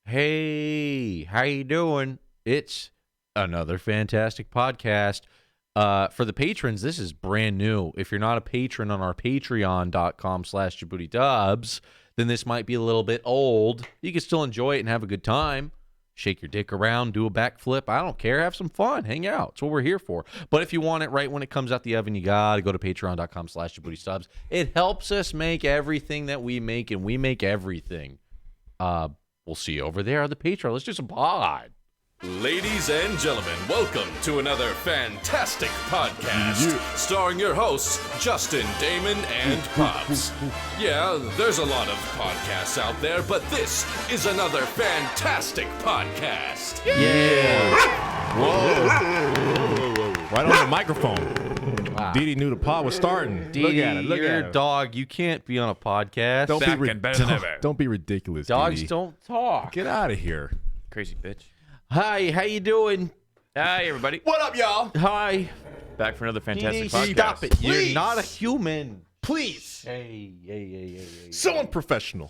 Hey, how you doing? It's another fantastic podcast. For the patrons, this is brand new. If you're not a patron on our patreon.com/JaboodyDubs, then this might be a little bit old. You can still enjoy it and have a good time. Shake your dick around, do a backflip. I don't care. Have some fun. Hang out. That's what we're here for. But if you want it right when it comes out the oven, you got to go to patreon.com/JaboodyStubs. It helps us make everything that we make, and we make everything. We'll see you over there on the Patreon. Let's do some pod. Ladies and gentlemen, welcome to another fantastic podcast starring your hosts, Justin, Damon, and Pops. Yeah, there's a lot of podcasts out there, but this is another fantastic podcast. Yeah. Whoa. Right on the microphone. Wow. Didi knew the pod was starting. Didi, look at it. Look you're at a it. dog. You can't be on a podcast. Don't be ridiculous, Dogs Didi. don't talk. Get out of here. Crazy bitch. Hi, how you doing? Hi, everybody. What up, y'all? Hi. Back for another fantastic Didi, podcast. stop it. Please. You're not a human. Please. Hey. So unprofessional.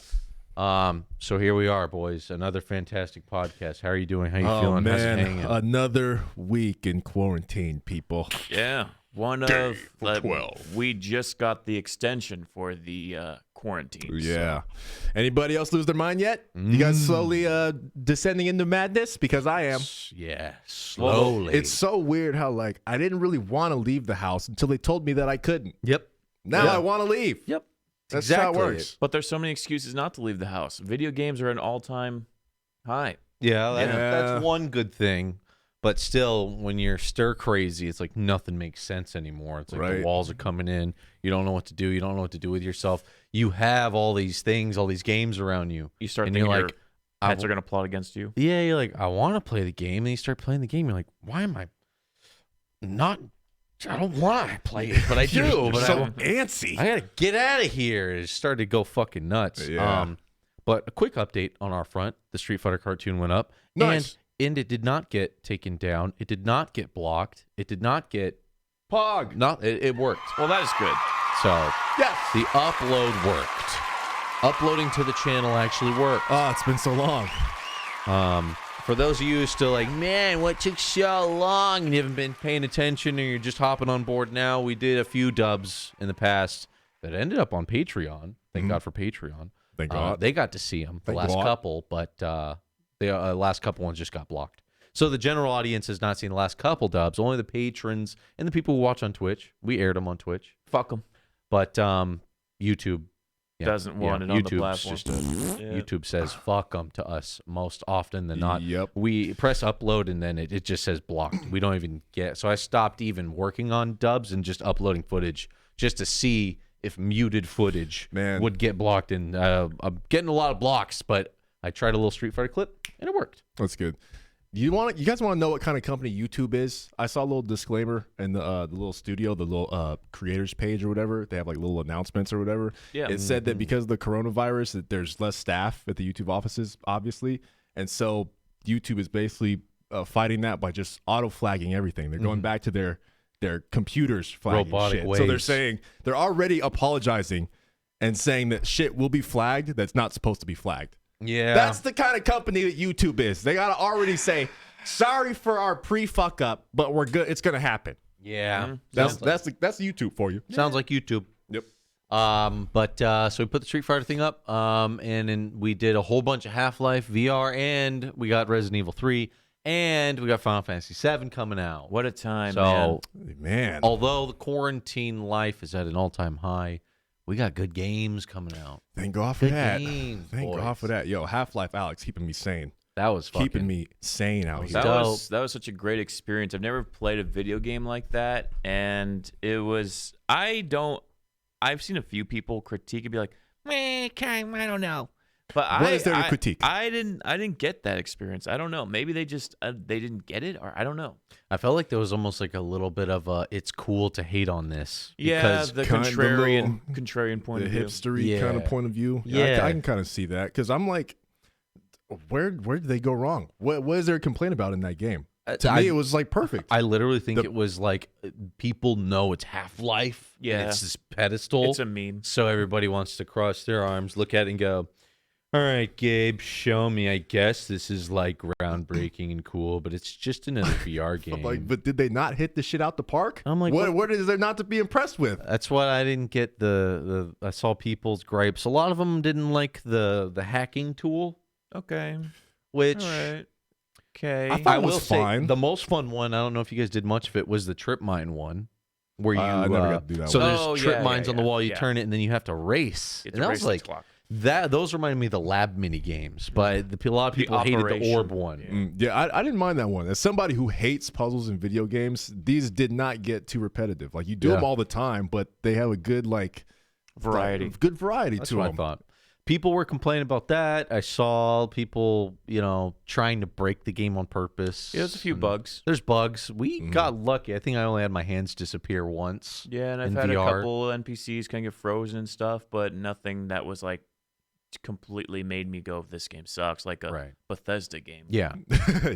So here we are, boys. Another fantastic podcast. How are you doing? How you Oh, feeling? How's it man. hanging? Another week in quarantine, people. Yeah. One of 12. We just got the extension for the quarantine. Yeah. Anybody else lose their mind yet? You guys slowly descending into madness? Because I am. Yeah, slowly. It's so weird how, like, I didn't really want to leave the house until they told me that I couldn't. Yep. Now I want to leave. Yep. That's exactly how it works. But there's so many excuses not to leave the house. Video games are an all-time high. Yeah, Yeah. that's one good thing. But still, when you're stir crazy, it's like nothing makes sense anymore. It's like Right. the walls are coming in. You don't know what to do. You don't know what to do with yourself. You have all these things, all these games around you. You start And thinking you're your like, pets are going to plot against you. Yeah, you're like, I want to play the game. And you start playing the game. You're like, why am I not? I don't want to play it, but I do. You're But so antsy. I got to get out of here. It started to go fucking nuts. Yeah. But a quick update on our front. The Street Fighter cartoon went up. Nice. And it did not get taken down. It did not get blocked. It did not get Pog. It worked. Well, that is good. So Yes. the upload worked. Uploading to the channel actually worked. Oh, it's been so long. For those of you who still like, man, what took so long? And you haven't been paying attention, or you're just hopping on board now. We did a few dubs in the past that ended up on Patreon. Thank God for Patreon. Thank God. They got to see them, the Thank last God. couple, but the last couple ones just got blocked. So the general audience has not seen the last couple dubs. Only the patrons and the people who watch on Twitch. We aired them on Twitch. Fuck them. But YouTube Doesn't want it on the platform. YouTube says fuck them to us most often than not. Yep. We press upload and then it just says blocked. We don't even get. So I stopped even working on dubs and just uploading footage just to see if muted footage would get blocked. And I'm getting a lot of blocks, but I tried a little Street Fighter clip and it worked. That's good. You guys want to know what kind of company YouTube is? I saw a little disclaimer in the little studio, the little creators page or whatever. They have like little announcements or whatever. Yeah. It said that because of the coronavirus, that there's less staff at the YouTube offices, obviously, and so YouTube is basically fighting that by just auto flagging everything. They're going back to their computers flagging Robotic shit. ways. So they're saying they're already apologizing and saying that shit will be flagged that's not supposed to be flagged. Yeah. That's the kind of company that YouTube is. They got to already say, sorry for our pre-fuck up, but we're good. It's going to happen. Yeah. That's YouTube for you. Sounds like YouTube. Yep. So we put the Street Fighter thing up, and then we did a whole bunch of Half-Life VR, and we got Resident Evil 3, and we got Final Fantasy 7 coming out. What a time, So, Man. although the quarantine life is at an all-time high, we got good games coming out. Thank God for Good that. games, Thank boys. God for that. Yo, Half-Life Alex keeping me sane. That was fucking Keeping me sane out here. That was such a great experience. I've never played a video game like that, and it was. I've seen a few people critique and be like, "Meh, I don't know." But What is there to critique? I didn't get that experience. I don't know. Maybe they just they didn't get it, or I don't know. I felt like there was almost like a little bit of a it's cool to hate on this. Yeah, because the kind of contrarian point The of view. hipstery kind of Yeah. point of view. Yeah. I can kind of see that because I'm like, where did they go wrong? What is there to complain about in that game? To me, it was like perfect. I literally think it was like people know it's Half-Life. Yeah. And it's this pedestal. It's a meme. So everybody wants to cross their arms, look at it and go, All right, Gabe, show me. I guess this is like groundbreaking and cool, but it's just another VR game. Like, but did they not hit the shit out the park? I'm like, what is there not to be impressed with? That's what I didn't get. I saw people's gripes. A lot of them didn't like the hacking tool, Okay. which All right. Okay. I thought it was will fine. say the most fun one. I don't know if you guys did much of it. Was the trip mine one, where you I never got to do that so one. there's Oh, trip yeah, mines yeah, on the wall. You yeah. turn it, and then you have to race. It's And a that race was like clock. that. Those remind me of the lab mini games, but a lot of people hated the operation. orb one. Yeah, I didn't mind that one. As somebody who hates puzzles in video games, these did not get too repetitive. Like you do them all the time, but they have a good Variety. good variety That's to what them. I thought. People were complaining about that. I saw people, trying to break the game on purpose. Yeah, there's a few And bugs. There's bugs. We got lucky. I think I only had my hands disappear once. Yeah, and I've in had VR. a couple NPCs kind of get frozen and stuff, but nothing that was like completely made me go, "This game sucks," like a Right. Bethesda game. Yeah.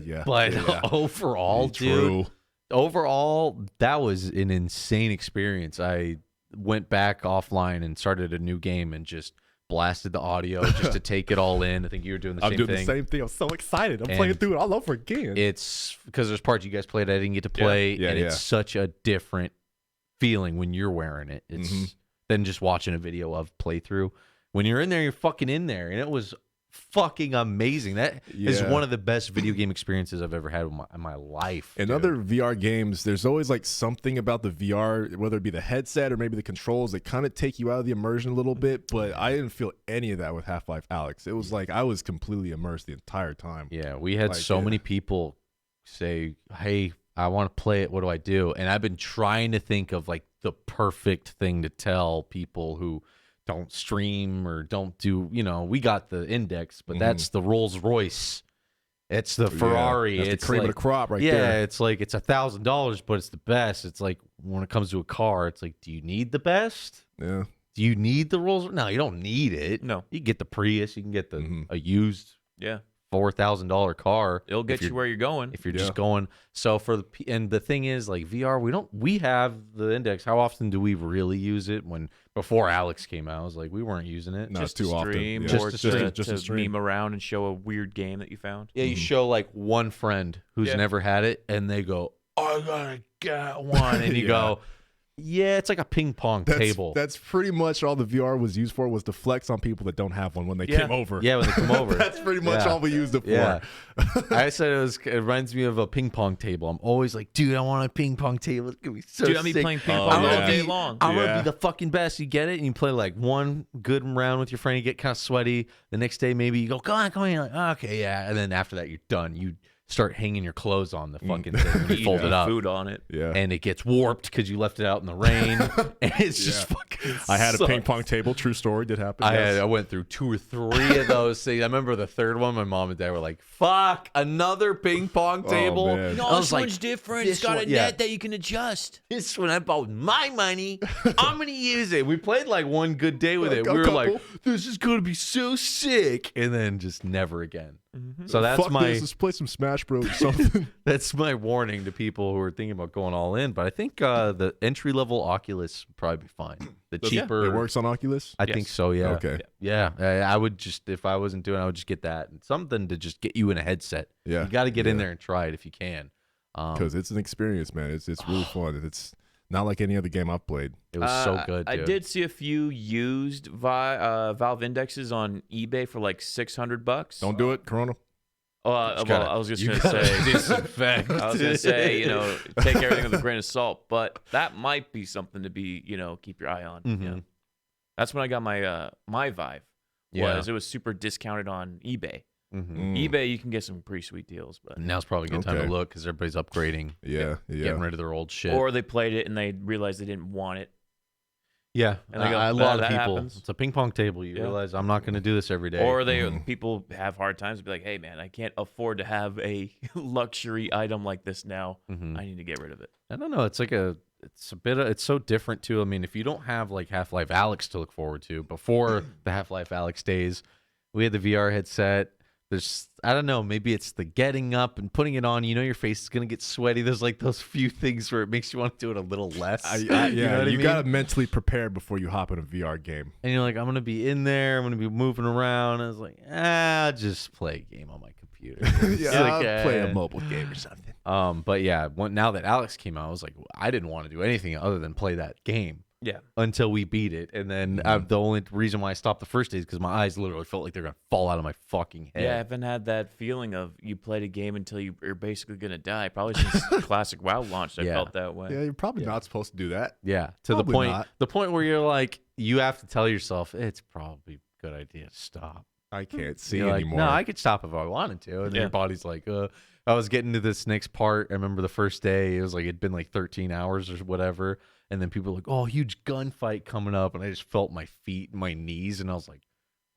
Yeah, But yeah. overall, True. dude, overall, that was an insane experience. I went back offline and started a new game and just blasted the audio just to take it all in. I think you were doing the I'm same doing thing. the same thing. I'm so excited. I'm And playing through it all over again. It's because there's parts you guys played I didn't get to play, Yeah, and yeah. it's such a different feeling when you're wearing it. It's than just watching a video of playthrough. When you're in there, you're fucking in there, and it was fucking amazing. That is Yeah. one of the best video game experiences I've ever had in my life. In dude. other VR games, there's always like something about the VR, whether it be the headset or maybe the controls, that kind of take you out of the immersion a little bit. But I didn't feel any of that with Half-Life Alyx. It was like I was completely immersed the entire time. Yeah, we had Like, so yeah. many people say, "Hey, I want to play it. What do I do?" And I've been trying to think of like the perfect thing to tell people who don't stream or don't do, we got the Index, but that's the Rolls Royce. It's the Ferrari. That's It's the cream like, of the crop right yeah, there. it's like it's $1,000, but it's the best. It's like when it comes to a car, it's like, do you need the best? Yeah. Do you need the Rolls? No, you don't need it. No. You can get the Prius. You can get the a used Yeah. $4,000 car. It'll if get you're- you where you're going. if you're just going. So and the thing is, like VR, we have the Index. How often do we really use it? Before Alex came out, I was like, we weren't using it. No, just too to often. stream, Yeah. or Just to stream. Just to to stream. meme around and show a weird game that you found. Yeah, you show like one friend who's Yeah. never had it, and they go, "I gotta get one," and you Yeah. go, "Yeah, it's like a ping pong table." That's pretty much all the VR was used for, was to flex on people that don't have one when they Yeah. came over. Yeah, when they come over. That's pretty much Yeah. all we used it for. Yeah. I said it reminds me of a ping pong table. I'm always like, dude, I want a ping pong table. It's gonna be so Dude, I'm be sick. playing ping Oh, pong yeah. all day long. I'm gonna Yeah. be the fucking best. You get it, and you play like one good round with your friend. You get kind of sweaty. The next day, maybe you go, come on. You're like, okay, yeah. And then after that, you're done. You start hanging your clothes on the fucking thing when you fold it Eating up, food on it. Yeah. and it gets warped because you left it out in the rain. And it's just fucking. I had a sucks. ping pong table. True story. Did happen. I went through 2 or 3 of those things. I remember the third one. My mom and dad were like, "Fuck, another ping pong table." man. No, I was this like, one's different. this It's got one- a yeah. net that you can adjust. This one I bought with my money. I'm gonna use it. We played like one good day with it. A We were like, couple. "This is gonna be so sick," and then just never again. So that's Fuck my this. Let's play some Smash Bros. or something. that's my warning to people who are thinking about going all in. But I think the entry level Oculus would probably be fine. The cheaper, It works on Oculus. I think so. Yeah. Okay. Yeah, I would just, if I wasn't doing it, I would just get that and something to just get you in a headset. Yeah. You got to get in Yeah. there and try it if you can. Because it's an experience, man. It's really fun. It's not like any other game I've played. It was so good. I dude. did see a few used Valve indexes on eBay for like $600. Don't do it, Corona. I was just gonna say disinfect. I was gonna say, take everything with a grain of salt, but that might be something to be, keep your eye on. Mhm. That's when I got my Vive. Yeah. It was super discounted on eBay. Mhm. eBay, you can get some pretty sweet deals, but Now's probably a good time Okay. to look because everybody's upgrading, Yeah. getting rid of their old shit. or they played it and they realized they didn't want it. yeah, And they go, a lot of that people. happens. It's a ping pong table. You Yeah. realize I'm not going to do this every day. Or people have hard times to be like, hey man, I can't afford to have a luxury item like this now. Mhm. I need to get rid of it. I don't know. It's like it's so different too. I mean, if you don't have like Half-Life Alyx to look forward to, before the Half-Life Alyx days, we had the VR headset. I don't know, maybe it's the getting up and putting it on. You know your face is going to get sweaty. There's like those few things where it makes you want to do it a little less. Yeah, you know what I mean? got to mentally prepare before you hop in a VR game. And you're like, I'm going to be in there. I'm going to be moving around. I was like, I'll just play a game on my computer. I'll play a mobile game or something. But yeah, now that Alex came out, I was like, I didn't want to do anything other than play that game. Yeah. Until we beat it. And then the only reason why I stopped the first day is because my eyes literally felt like they're going to fall out of my fucking head. Yeah, I haven't had that feeling of you played a game until you're basically going to die. Probably since Classic WoW launched, I felt that way. Yeah, you're probably not supposed to do that. Yeah, to Probably the point where you're like, you have to tell yourself, it's probably a good idea to stop. I can't see You're anymore. Like, no, I could stop if I wanted to. And then your body's like, I was getting to this next part. I remember the first day, it was like, it'd been like 13 hours or whatever. And then people were like, oh, huge gunfight coming up. And I just felt my feet and my knees. And I was like,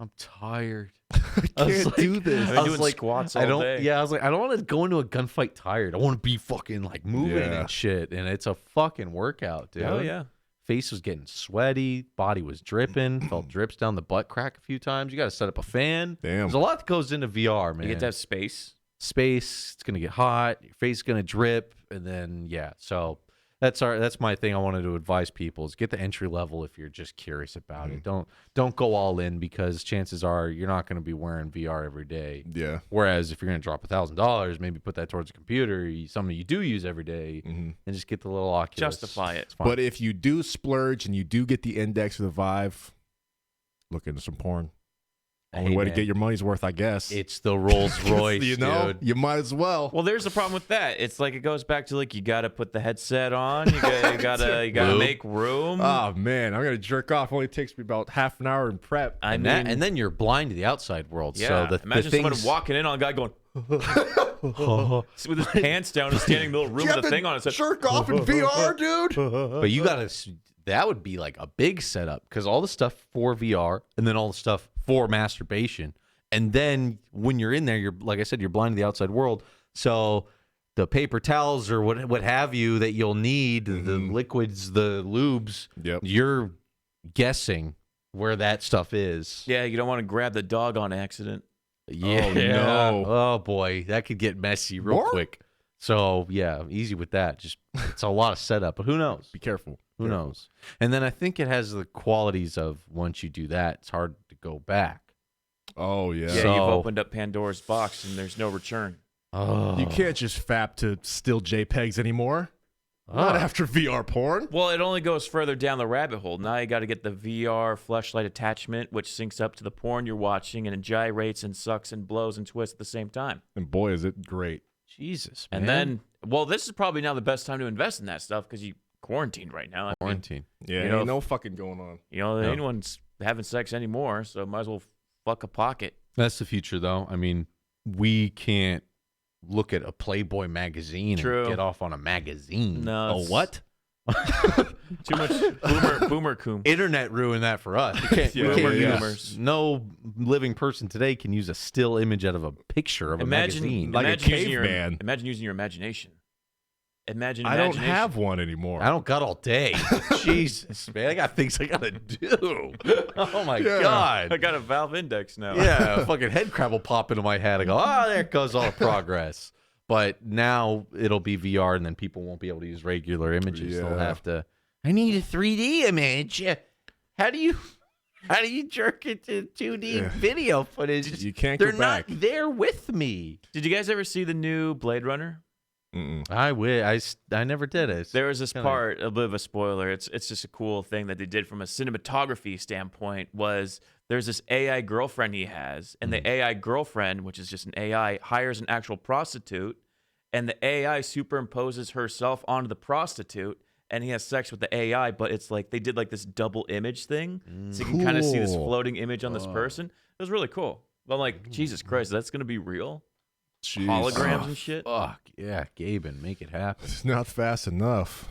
I'm tired. I can't do this. I've been doing squats all day. Yeah, I was like, I don't want to go into a gunfight tired. I want to be fucking like moving and shit. And it's a fucking workout, dude. Oh, yeah. Face was getting sweaty. Body was dripping. Felt drips down the butt crack a few times. You got to set up a fan. Damn. There's a lot that goes into VR, man. You get to have space. It's going to get hot. Your face is going to drip. And then, yeah. So that's my thing I wanted to advise people is get the entry level if you're just curious about it. Don't go all in because chances are you're not going to be wearing VR every day. Yeah. Whereas if you're going to drop $1,000, maybe put that towards a computer, something you do use every day, and just get the little Oculus. Justify it. But if you do splurge and you do get the Index or the Vive, look into some porn. Only way to get your money's worth, I guess. It's the Rolls Royce, dude. You might as well. Well, there's the problem with that. It's like it goes back to like you got to put the headset on. You gotta make room. Oh man, I'm gonna jerk off. Only takes me about half an hour in prep. And then you're blind to the outside world. Yeah. So Imagine someone walking in on a guy going with his pants down and standing in the middle room with a thing on. It said, jerk off in VR, dude. But you gotta. That would be like a big setup because all the stuff for VR and then all the stuff for masturbation. And then when you're in there, you're like I said, you're blind to the outside world. So the paper towels or what have you that you'll need, the liquids, the lubes, you're guessing where that stuff is. Yeah, you don't want to grab the dog on accident. Yeah. Oh, no. Oh boy, that could get messy real quick. So yeah, easy with that. Just it's a lot of setup, but who knows? Be careful. Who knows? And then I think it has the qualities of once you do that, it's hard to go back. Oh yeah. Yeah, So- you've opened up Pandora's box and there's no return. Oh, You can't just fap to still JPEGs anymore. Not after VR porn. Well, it only goes further down the rabbit hole. Now you got to get the VR fleshlight attachment, which syncs up to the porn you're watching, and it gyrates and sucks and blows and twists at the same time. And boy, is it great. Jesus, man. And then, well, this is probably now the best time to invest in that stuff because you quarantined right now. I mean, quarantine. Yeah, You know, ain't no fucking going on. anyone's having sex anymore, so might as well fuck a pocket. That's the future, though. I mean, we can't look at a Playboy magazine True. and get off on a magazine. No, A it's- what? Too much boomer coom. Internet ruined that for us. We can't, Yeah, we can't yeah. use- Boomers. no living person today can use a still image out of a picture of a magazine. Like a imagine using your- caveman. Imagine using your imagination. Imagine. I don't imagination. have one anymore. I don't got all day. Jesus, man. I got things I got to do. Oh, my Yeah. God. I got a Valve Index now. Yeah, a fucking head crab will pop into my head. I go, there goes all the progress. But now it'll be VR, and then people won't be able to use regular images. They'll Yeah. have to. I need a 3D image. How do you jerk it to 2D video footage? You can't They're go not back. there with me. Did you guys ever see the new Blade Runner? Mm-mm. I never did it. There was this part, a bit of a spoiler. It's just a cool thing that they did from a cinematography standpoint. Was there's this AI girlfriend he has, and the AI girlfriend, which is just an AI, hires an actual prostitute, and the AI superimposes herself onto the prostitute, and he has sex with the AI. But it's like they did like this double image thing, so you can kind of see this Cool. floating image on this person. It was really cool. But I'm like, Jesus Christ, that's gonna be real? Jeez. Holograms and shit. Fuck yeah, Gaben, make it happen. It's not fast enough.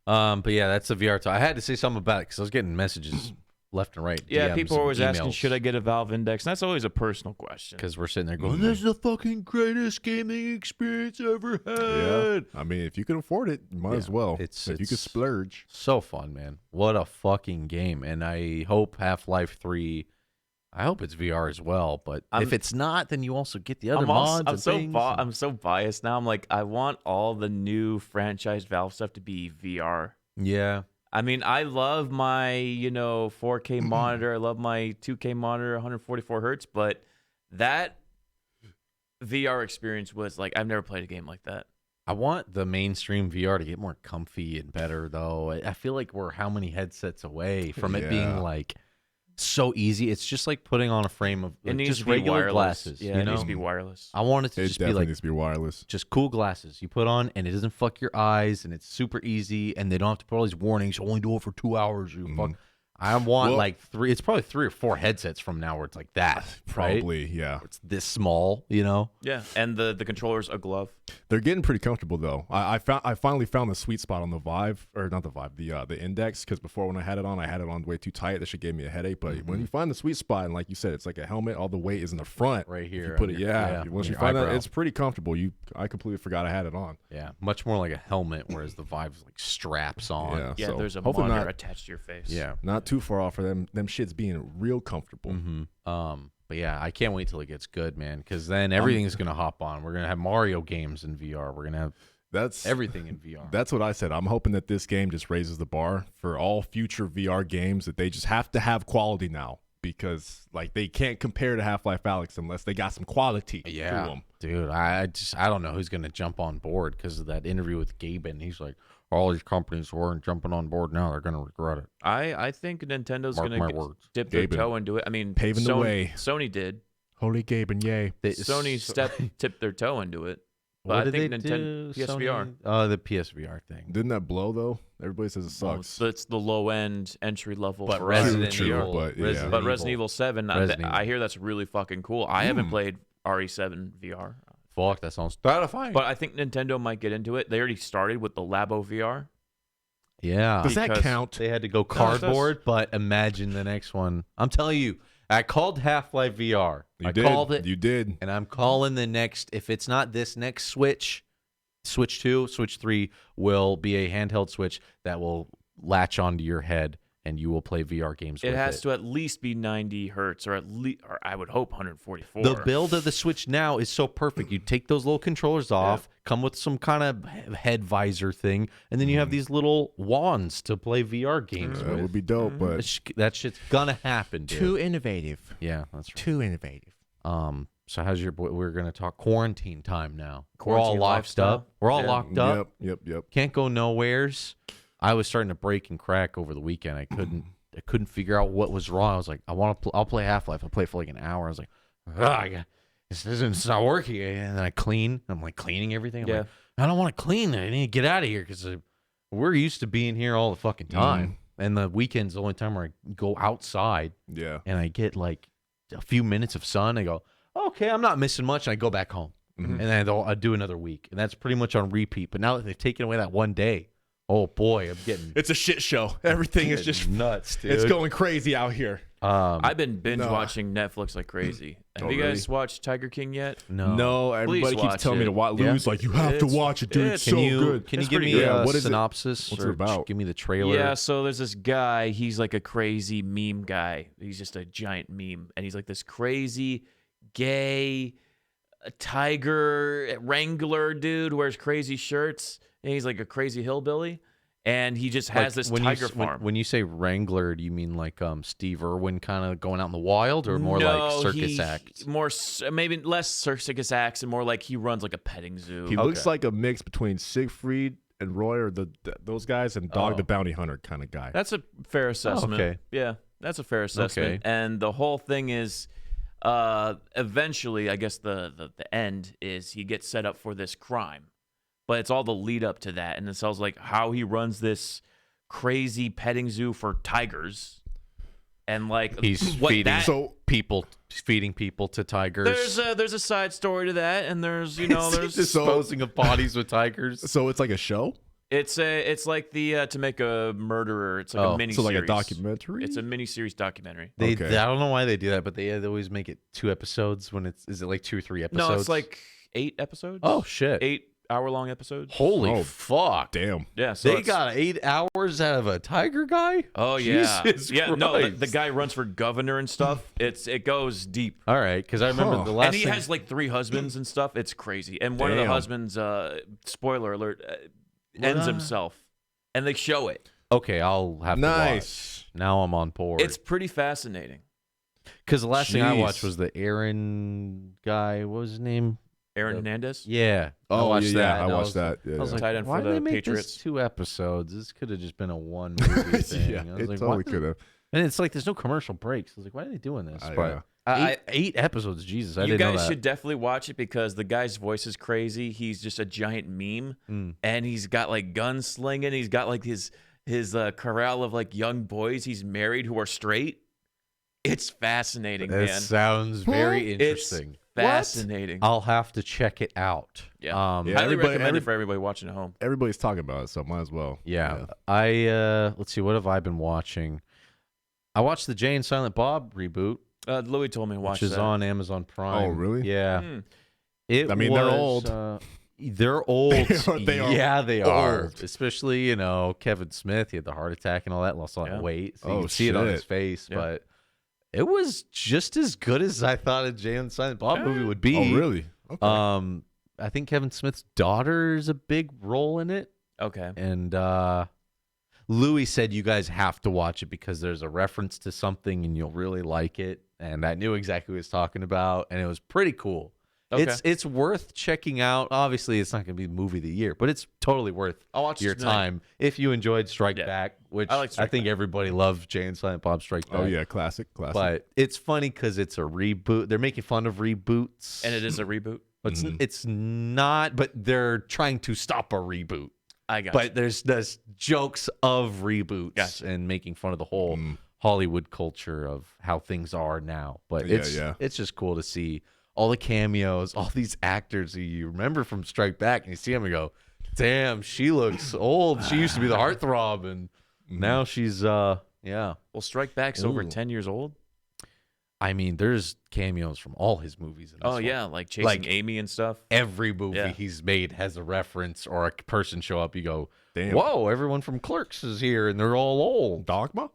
But yeah, that's the VR talk. I had to say something about it because I was getting messages left and right. Yeah, DMs people are always and asking, emails. should I get a Valve Index? And that's always a personal question. Because we're sitting there going, "This is the fucking greatest gaming experience ever Yeah. had." I mean, if you can afford it, you might as well. It's- if you could it's- splurge. So fun, man. What a fucking game. And I hope Half-Life 3, I hope it's VR as well, but if it's not, then you also get the other I'm also, mods. I'm so biased now. I'm like, I want all the new franchised Valve stuff to be VR. Yeah. I mean, I love my 4K monitor. I love my 2K monitor, 144 hertz, but that VR experience was like, I've never played a game like that. I want the mainstream VR to get more comfy and better, though. I feel like we're how many headsets away from it being like so easy. It's just like putting on a frame of It needs just to be regular wireless. glasses. Yeah, you it know? needs to be wireless. I want it to It just be definitely like needs to be wireless. just cool glasses you put on, and it doesn't fuck your eyes, and it's super easy, and they don't have to put all these warnings. You only do it for 2 hours. You fuck. I want like three. It's probably 3 or 4 headsets from now where it's like that. Probably, right? yeah. It's this small, you know. Yeah, and the controller's a glove. They're getting pretty comfortable though. I finally found the sweet spot on the Vive, or not the Vive, the Index. Because before when I had it on way too tight. That shit gave me a headache. But when you find the sweet spot, and like you said, it's like a helmet. All the weight is in the front, Right here If you put on it, your- Once on you your find that, eyebrow. it's pretty comfortable. I completely forgot I had it on. Yeah, much more like a helmet, whereas the Vive's like straps on. Yeah. Yeah, So, there's a hopefully monitor not- attached to your face. Yeah. Not too far off for them shits being real comfortable. But yeah, I can't wait till it gets good, man. Because then everything's gonna hop on. We're gonna have Mario games in VR. We're gonna have That's everything in VR. That's what I said. I'm hoping that this game just raises the bar for all future VR games, that they just have to have quality now, because like they can't compare to Half-Life Alyx unless they got some quality to them. Dude, I don't know who's gonna jump on board because of that interview with Gaben. He's like, all these companies who aren't jumping on board now, they're gonna regret it. I think Nintendo's Mark going my to words. dip their Gaben. toe into it. I mean, Paving the way. Sony did. Holy Gabe and yay. Sony tipped their toe into it. But What I did think they Nintendo do? PSVR. Sony? Oh, the PSVR thing. Didn't that blow though? Everybody says it Well, sucks. it's the low end entry level. But for Resident True, Evil, but, yeah. Resident Evil 7, Resident I hear that's really fucking cool. I haven't played RE7 VR. Fuck, that sounds terrifying. But I think Nintendo might get into it. They already started with the Labo VR. yeah, Does that because count? they had to go it does. cardboard, but imagine the next one. I'm telling you, I called Half-Life VR. You I did. called it. You did. And I'm calling the next, if it's not this next Switch 2, Switch 3 will be a handheld Switch that will latch onto your head and you will play VR games with It it. has to at least be 90 hertz, or I would hope 144. The build of the Switch now is so perfect. You take those little controllers off, come with some kind of head visor thing, and then you have these little wands to play VR games That with. would be dope, but That shit's gonna happen, dude. innovative. Yeah, that's right. Too innovative. So how's your boy? We're gonna talk quarantine time now. We're all Quarantine locked lifestyle? up. We're all Yeah. locked up. Yep. Can't go nowheres. I was starting to break and crack over the weekend. I couldn't figure out what was wrong. I was like, I'll play Half-Life. I'll play it for like an hour. I was like, it's not working. And then I clean. I'm like cleaning everything. I'm Yeah. like, I don't want to clean. I need to get out of here because we're used to being here all the fucking time. And the weekend's the only time where I go outside Yeah. and I get like a few minutes of sun. I go, okay, I'm not missing much. And I go back home. And then I do another week. And that's pretty much on repeat. But now that they've taken away that one day, oh boy, I'm getting It's a shit show. Everything is just nuts, dude. It's going crazy out here. I've been binge watching Netflix like crazy. Have you guys watched Tiger King yet? No, everybody keeps watch telling me it. to watch. Yeah. Lou's like, you have to It's- watch it, dude. It's so Can you good. Can you It's give pretty me good. a What is it? synopsis What's it or about? give me the trailer? Yeah, so there's this guy. He's like a crazy meme guy. He's just a giant meme. And he's like this crazy, gay, tiger wrangler dude who wears crazy shirts. And he's like a crazy hillbilly. And he just has this tiger farm. When you say Wrangler, do you mean like Steve Irwin kind of going out in the wild, or more like circus act? Maybe less circus acts and more like he runs like a petting zoo. He looks like a mix between Siegfried and Roy, or those guys, and Dog the Bounty Hunter kind of guy. That's a fair assessment. okay. Yeah, that's a fair assessment. Okay. And the whole thing is, eventually, I guess the end is he gets set up for this crime, but it's all the lead up to that, and it tells like how he runs this crazy petting zoo for tigers, and like He's what feeding that, people to tigers. there's a side story to that, and there's there's disposing of bodies with tigers. So it's like a show. it's like the To Make a Murderer. It's like a mini So like a documentary. It's a mini-series documentary. Okay. I don't know why they do that, but they always make it 2 episodes when is it like 2 or 3 episodes? No, it's like 8 episodes. Oh shit. 8 8-hour-long episodes. Holy fuck. Damn. Yeah, so They got 8 hours out of a tiger guy? Oh yeah, Jesus yeah. No, the Christ. guy runs for governor and stuff. It goes deep. All right, because I remember the last And he thing- has like 3 husbands and stuff. It's crazy. And one of the Damn. husbands, spoiler alert, ends himself, and they show it. Okay, I'll have to Nice. watch. Now I'm on board. It's pretty fascinating. Because the last thing I Jeez. watched was the Aaron guy. What was his name? Aaron Hernandez. Yeah. I Oh, watched yeah, that. I and watched that. I was Yeah. like, Tight end why for did the they make Patriots. this 2 episodes? This could have just been a one movie thing. Yeah, I was it like, totally why? could have. And it's like there's no commercial breaks. I was like, why are they doing this? But I- eight episodes, Jesus, I You didn't know guys that. should definitely watch it because the guy's voice is crazy. He's just a giant meme, and he's got like guns slinging. He's got like his corral of like young boys he's married who are straight. It's fascinating, That man. sounds very interesting. It's fascinating. I'll have to check it out. Yeah. Um, Yeah, Highly everybody- recommend it for everybody watching at home. Everybody's talking about it, so might as well. Yeah. I let's see, what have I been watching? I watched the Jay and Silent Bob reboot, Louis told me to watch which is that. on Amazon Prime. Oh, really? Yeah. Mm. It I mean, they're was, old. They're old. They are yeah, they are. old. Especially, Kevin Smith. He had the heart attack and all that. Lost a lot Yeah. of weight. So you Oh, can see it on his shit. face. Yeah. But it was just as good as I thought a Jay and Silent Bob movie would be. Oh, really? Okay. I think Kevin Smith's daughter is a big role in it. Okay. And Louis said you guys have to watch it because there's a reference to something and you'll really like it. And I knew exactly what he was talking about, and it was pretty cool. Okay. It's worth checking out. Obviously, it's not going to be the movie of the year, but it's totally worth I'll watch your it tonight. time if you enjoyed Strike Yeah. Back, which I like I Strike think everybody loved Jay and Silent Bob Strike Back. Oh, yeah. Classic. But it's funny because it's a reboot. They're making fun of reboots. And it is a reboot. But it's not, but they're trying to stop a reboot. I got But there's jokes of reboots Gotcha. and making fun of the whole Hollywood culture of how things are now. But Yeah, it's just cool to see all the cameos, all these actors who you remember from Strike Back, and you see them and go, damn, she looks old. She used to be the heartthrob, and now she's yeah. Well, Strike Back's over Ooh. 10 years old. I mean, there's cameos from all his movies. In this Oh, one. yeah. Like Chasing Like- Amy and stuff. Every movie Yeah. he's made has a reference or a person show up. You go, Damn. whoa, everyone from Clerks is here, and they're all old. Dogma?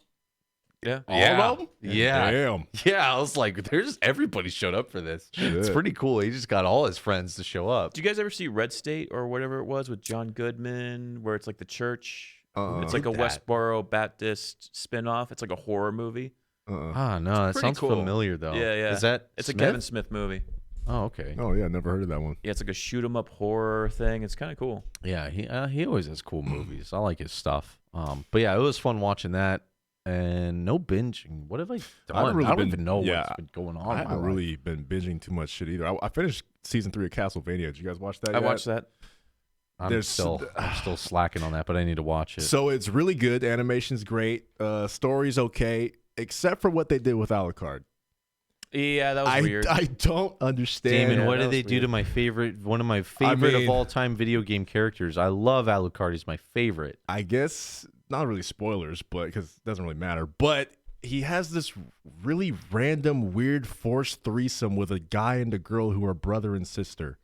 Yeah. Yeah. of them? Yeah. Damn. Yeah, I was like, there's everybody showed up for this. It's Shit. pretty cool. He just got all his friends to show up. Did you guys ever see Red State or whatever it was with John Goodman, where it's like the church? It's like a did that? Westboro Baptist spinoff. It's like a horror movie. Ah, no, that pretty sounds cool. familiar though. Yeah, yeah. Is that It's Smith? a Kevin Smith movie. Oh, okay. Oh, yeah. Never heard of that one. Yeah, it's like a shoot 'em up horror thing. It's kind of cool. Yeah, he always has cool movies. I like his stuff. But yeah, it was fun watching that. And no binging. What have I done? I haven't really don't been- even know yeah, what's been going on. I in my haven't life. really been binging too much shit either. I finished season 3 of Castlevania. Did you guys watch that I yet? watched that. I'm still slacking on that, but I need to watch it. So it's really good. Animation's great. Story's okay, except for what they did with Alucard. Yeah, that was weird. I don't understand. Damon, what that did they was do weird. to my favorite, one of my favorite mean- of all time video game characters? I love Alucard. He's my favorite. I guess not really spoilers, but because it doesn't really matter. But he has this really random, weird forced threesome with a guy and a girl who are brother and sister.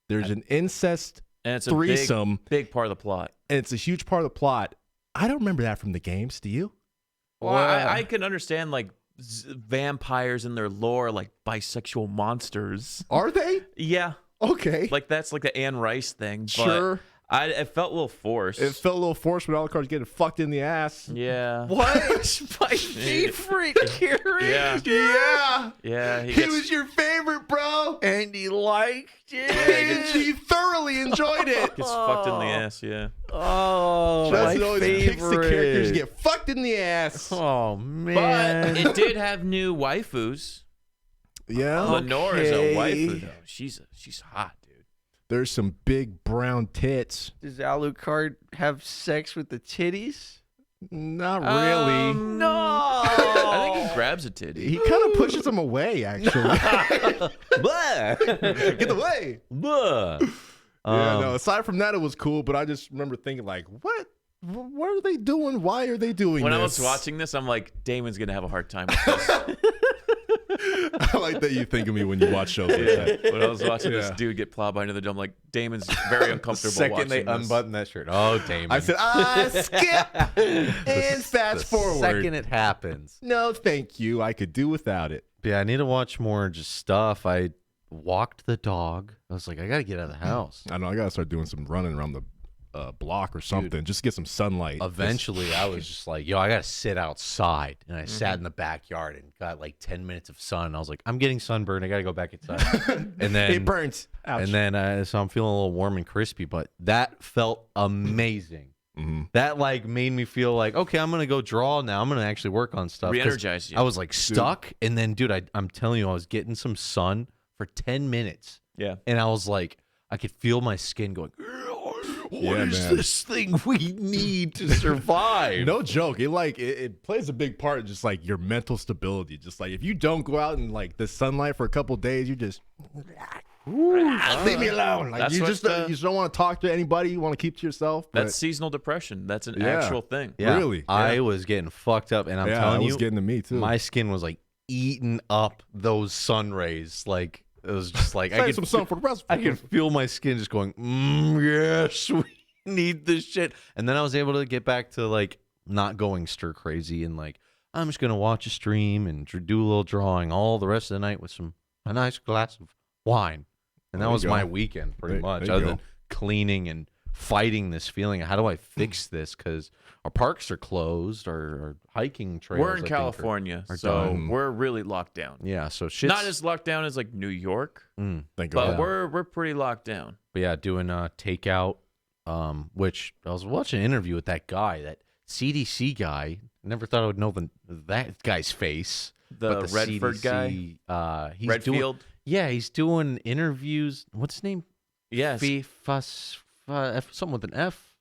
There's an incest And it's a threesome, big part of the plot. and it's a huge part of the plot. I don't remember that from the games. Do you? Well, I can understand like vampires and their lore, like bisexual monsters. Are they? Yeah, Okay. like that's like the Anne Rice thing. But Sure. it felt a little forced. It felt a little forced when Alucard's getting fucked in the ass. Yeah. What? My favorite character. Yeah. Yeah. Yeah. He He gets, was your favorite, bro. And he liked it. And she thoroughly enjoyed it. gets fucked in the ass. Yeah. Oh, Justin my always favorite. picks the characters get fucked in the ass. Oh, man. But it did have new waifus. Yeah. Lenore is a okay. waifu though. She's hot, dude. There's some big brown tits. Does Alucard have sex with the titties? Not really. No. I think he grabs a titty. He kind of pushes them away, actually. Blah. Get away. Blah. Yeah, no. Aside from that, it was cool. But I just remember thinking, like, what? What are they doing? Why are they doing When this? I was watching this, I'm like, Damon's gonna have a hard time with this. I like that you think of me when you watch shows like that. When I was watching this Yeah. dude get plowed by another dome, like Damon's very uncomfortable Second watching they this. unbutton that shirt. Oh, Damon. I said, skip and fast forward. Second it happens. No, thank you. I could do without it. But yeah, I need to watch more just stuff. I walked the dog. I was like, I got to get out of the house. I know I gotta start doing some running around the block or something. Just get some sunlight. Eventually, I was just like, yo, I got to sit outside. And I sat in the backyard and got like 10 minutes of sun. I was like, I'm getting sunburned. I got to go back inside. And then it burns. Ouch. And then, so I'm feeling a little warm and crispy, but that felt amazing. That like made me feel like, okay, I'm going to go draw now. I'm going to actually work on stuff. 'Cause Re-energize you. I was like stuck. And then, dude, I'm telling you, I was getting some sun for 10 minutes. Yeah. And I was like, I could feel my skin going, what is man. this thing we need to survive? No joke. It plays a big part in just like your mental stability. Just like if you don't go out in like the sunlight for a couple days, you just leave me alone. Like That's you what just don't want to talk to anybody. You want to keep to yourself. But That's seasonal depression. That's an Yeah. actual thing. Yeah, Really? I was getting fucked up, and I'm yeah, telling it was you, getting to me too. my skin was like eating up those sun rays. Like it was just like Save some sun for the rest. I could feel my skin just going, yes, we need this shit. And then I was able to get back to like not going stir crazy and like, I'm just going to watch a stream and do a little drawing all the rest of the night with a nice glass of wine. And that There you was go. my weekend pretty much, there you other go. than cleaning and fighting this feeling. How do I fix this? Because our parks are closed, our hiking trails. We're I in think, California, are so done. we're really locked down. Yeah, so shit's Not as locked down as like New York, Thank but God. we're pretty locked down. But yeah, doing takeout, which I was watching an interview with that guy, that CDC guy. I never thought I would know that guy's face. The but Redford CDC, he's Redfield? he's doing interviews. What's his name? Yes. Something with an F.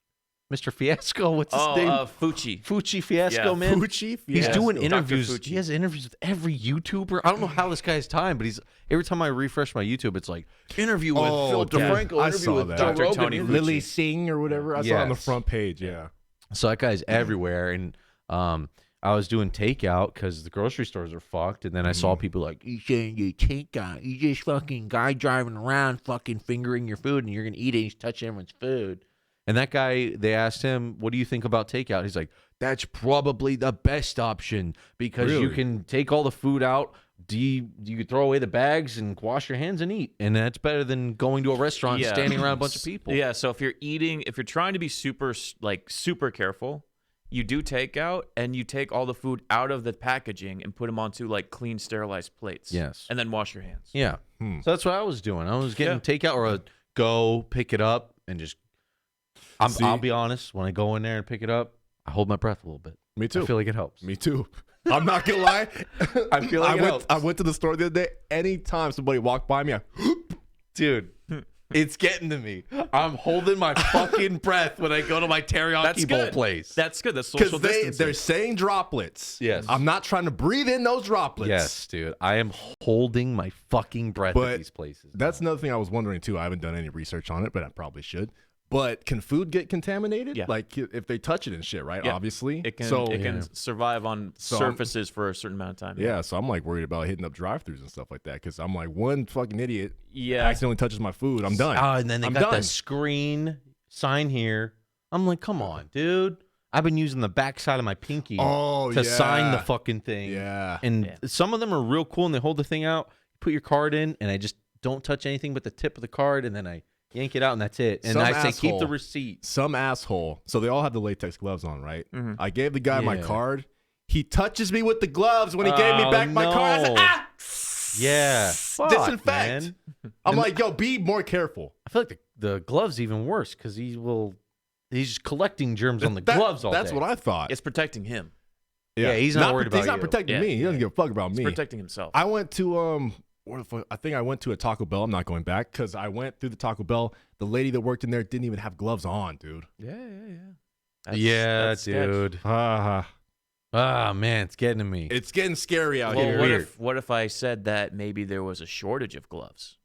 Mr. Fiasco. What's his name? Fucci. Fucci Fiasco, Yeah, man. Fucci? He's Yeah. doing Dr. interviews. Fucci. He has interviews with every YouTuber. I don't know how this guy has time, but he's every time I refresh my YouTube, it's like interview with Philip yeah. DeFranco, I interview saw with that. Joe Dr. Rogan. Tony interview- Lily Singh or whatever. I saw on the Yes. front page. Yeah. So that guy's everywhere, and I was doing takeout because the grocery stores are fucked, and then I saw people like, you saying you takeout, you just fucking guy driving around fucking fingering your food, and you're gonna eat it, and he's touching everyone's food. And that guy, they asked him, what do you think about takeout? He's like, that's probably the best option because you Really? can take all the food out. You could throw away the bags and wash your hands and eat. And that's better than going to a restaurant and standing around a bunch of people. Yeah, so if you're trying to be super careful, you do takeout and you take all the food out of the packaging and put them onto like clean, sterilized plates. Yes. And then wash your hands. Yeah. So that's what I was doing. I was getting takeout or go pick it up and just. I'll be honest. When I go in there and pick it up, I hold my breath a little bit. Me too. I feel like it helps. Me too. I'm not gonna lie. I feel like it helps. I went to the store the other day. Anytime somebody walked by me, Dude, it's getting to me. I'm holding my fucking breath when I go to my teriyaki bowl place. That's good. That's social because distancing. they're saying droplets. Yes. I'm not trying to breathe in those droplets. Yes, dude. I am holding my fucking breath But at these places. That's another thing I was wondering too. I haven't done any research on it, but I probably should. But can food get contaminated? Yeah. Like if they touch it and shit, right? Yeah. Obviously. It can So survive on surfaces for a certain amount of time. yeah, so I'm like worried about hitting up drive-throughs and stuff like that because I'm like one fucking idiot Yeah. accidentally touches my food, I'm done. Oh, and then they I'm got done. the screen sign here. I'm like, come on, dude. I've been using the backside of my pinky to sign the fucking thing. Yeah. And some of them are real cool and they hold the thing out, put your card in, and I just don't touch anything but the tip of the card, and then I yank it out, and that's it. And Some I say, keep the asshole. receipt. Some asshole. So they all have the latex gloves on, right? Mm-hmm. I gave the guy my Yeah. card. He touches me with the gloves when he gave me Oh, back my card. I said, no. ah! Yeah. Fuck, Disinfect. man. I'm like, yo, be more careful. I feel like the gloves even worse because he's collecting germs on the gloves all That's day. what I thought. It's protecting him. Yeah, he's not worried about He's not you. protecting Yeah, me. He doesn't give a fuck about It's me. protecting himself. I went to where the fuck? I think I went to a Taco Bell. I'm not going back because I went through the Taco Bell. The lady that worked in there didn't even have gloves on, dude. That's sketch. dude. Ah, Ah, man, it's getting to me. it's getting scary out Well, here. Weird. what if I said that maybe there was a shortage of gloves?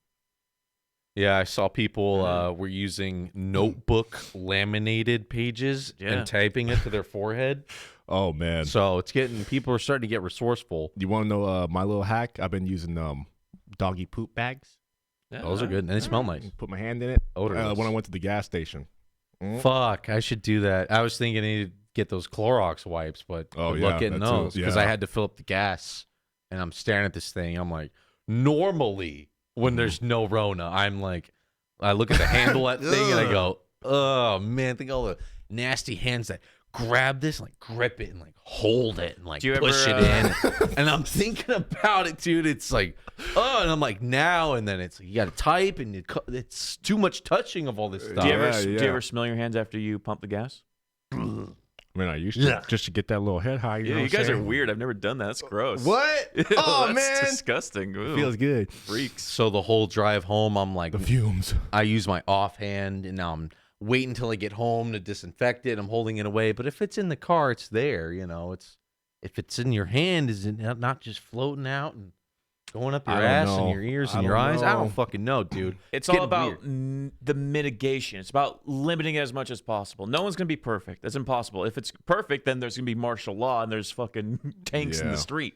Yeah, I saw people were using notebook laminated pages Yeah. and typing it to their forehead. Oh man. So people are starting to get resourceful. You want to know my little hack? I've been using doggy poop bags. Yeah, Those are good, and they smell nice. Put my hand in it Odorless. when I went to the gas station. Fuck, I should do that. I was thinking I need to get those Clorox wipes, but Oh, good yeah, luck getting that too. those because Yeah. I had to fill up the gas, and I'm staring at this thing. I'm like, normally when there's no Rona, I'm like, I look at the handle of that thing and I go, oh man, think all the nasty hands that grab this, like grip it and like hold it and like Do you push ever, it in. And I'm thinking about it, dude. It's like, oh, and I'm like, now and then it's like, you got to type and it's too much touching of all this stuff. Do you Yeah, do you ever smell your hands after you pump the gas? I mean, I used to just to get that little head high. Yeah, know you what I'm guys are saying? weird. I've never done that. That's gross. What? Ew, Oh that's man, disgusting. Ooh. feels good. Freaks. So the whole drive home, I'm like, The fumes. I use my offhand, and now I'm waiting until I get home to disinfect it. I'm holding it away, but if it's in the car, it's there. You know, if it's in your hand, is it not just floating out and going up your I don't ass and know. your ears I and your don't eyes? I know. don't fucking know, dude. It's getting all about weird. the mitigation. It's about limiting it as much as possible. No one's going to be perfect. That's impossible. If it's perfect, then there's going to be martial law and there's fucking tanks in Yeah. the street.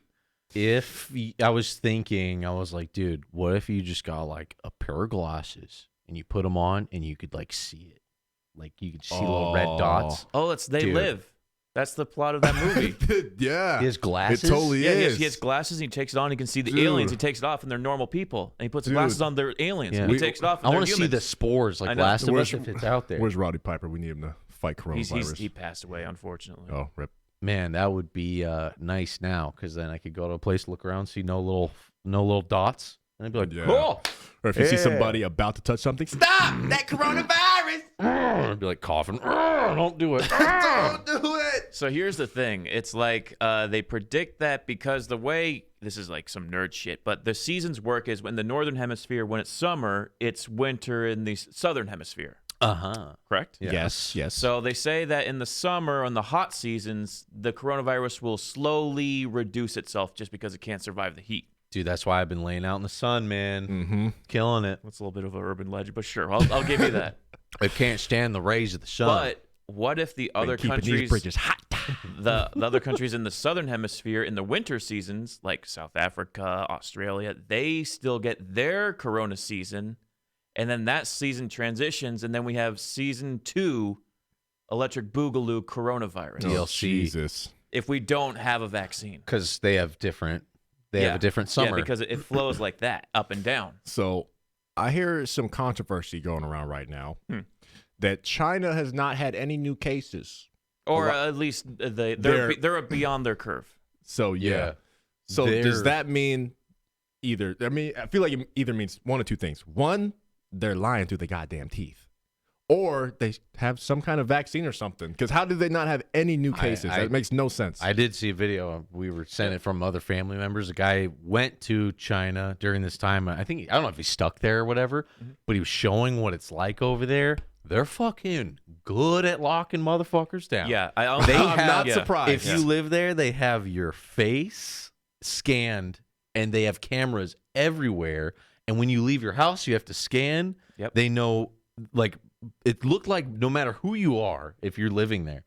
I was thinking, I was like, dude, what if you just got like a pair of glasses and you put them on and you could like see it, like you could see little red dots. Oh, They Dude. Live. That's the plot of that movie. Yeah, He has glasses. It totally Yeah, is. he has glasses and he takes it on. He can see the Dude. aliens. He takes it off and they're normal people. And he puts the Dude. glasses on, they're aliens. Yeah. And he We- takes it off. And I want want to see the spores, I like know. Last of Us, Where's- if it's out there. Where's Roddy Piper? We need him to fight coronavirus. He passed away, unfortunately. Oh, rip. Man, that would be nice now, because then I could go to a place, look around, see no little dots, and I'd be like, Yeah. cool. Or if you see Yeah. somebody about to touch something, stop that coronavirus! I'd be like coughing. Don't do it. Don't do it. So here's the thing. It's like they predict that because the way this is like some nerd shit, but the seasons work is when the northern hemisphere, when it's summer, it's winter in the southern hemisphere. Correct? Yes. So they say that in the summer, on the hot seasons, the coronavirus will slowly reduce itself just because it can't survive the heat. Dude, that's why I've been laying out in the sun, man. Mm-hmm. Killing it. That's a little bit of an urban legend, but sure, I'll give you that. I can't stand the rays of the sun. But what if the other Keeping these countries, bridges hot. the other countries in the southern hemisphere in the winter seasons, like South Africa, Australia, they still get their corona season, and then that season transitions, and then we have season 2, Electric Boogaloo coronavirus. Oh, DLC. Jesus. If we don't have a vaccine. Because they have a different summer. Yeah, because it flows like that, up and down. So I hear some controversy going around right now that China has not had any new cases. Or at least they're beyond their curve. So yeah. Yeah. So They're- does that mean either? I mean, I feel like it either means one of two things. One, they're lying through the goddamn teeth, or they have some kind of vaccine or something. Because how did they not have any new cases? That makes no sense. I did see a video. We were sent it from other family members. A guy went to China during this time. I don't know if he's stuck there or whatever, but he was showing what it's like over there. They're fucking good at locking motherfuckers down. Yeah, They I'm have, not surprised. if you live there, they have your face scanned and they have cameras everywhere. And when you leave your house, you have to scan. Yep. They know, like, it looked like no matter who you are, if you're living there,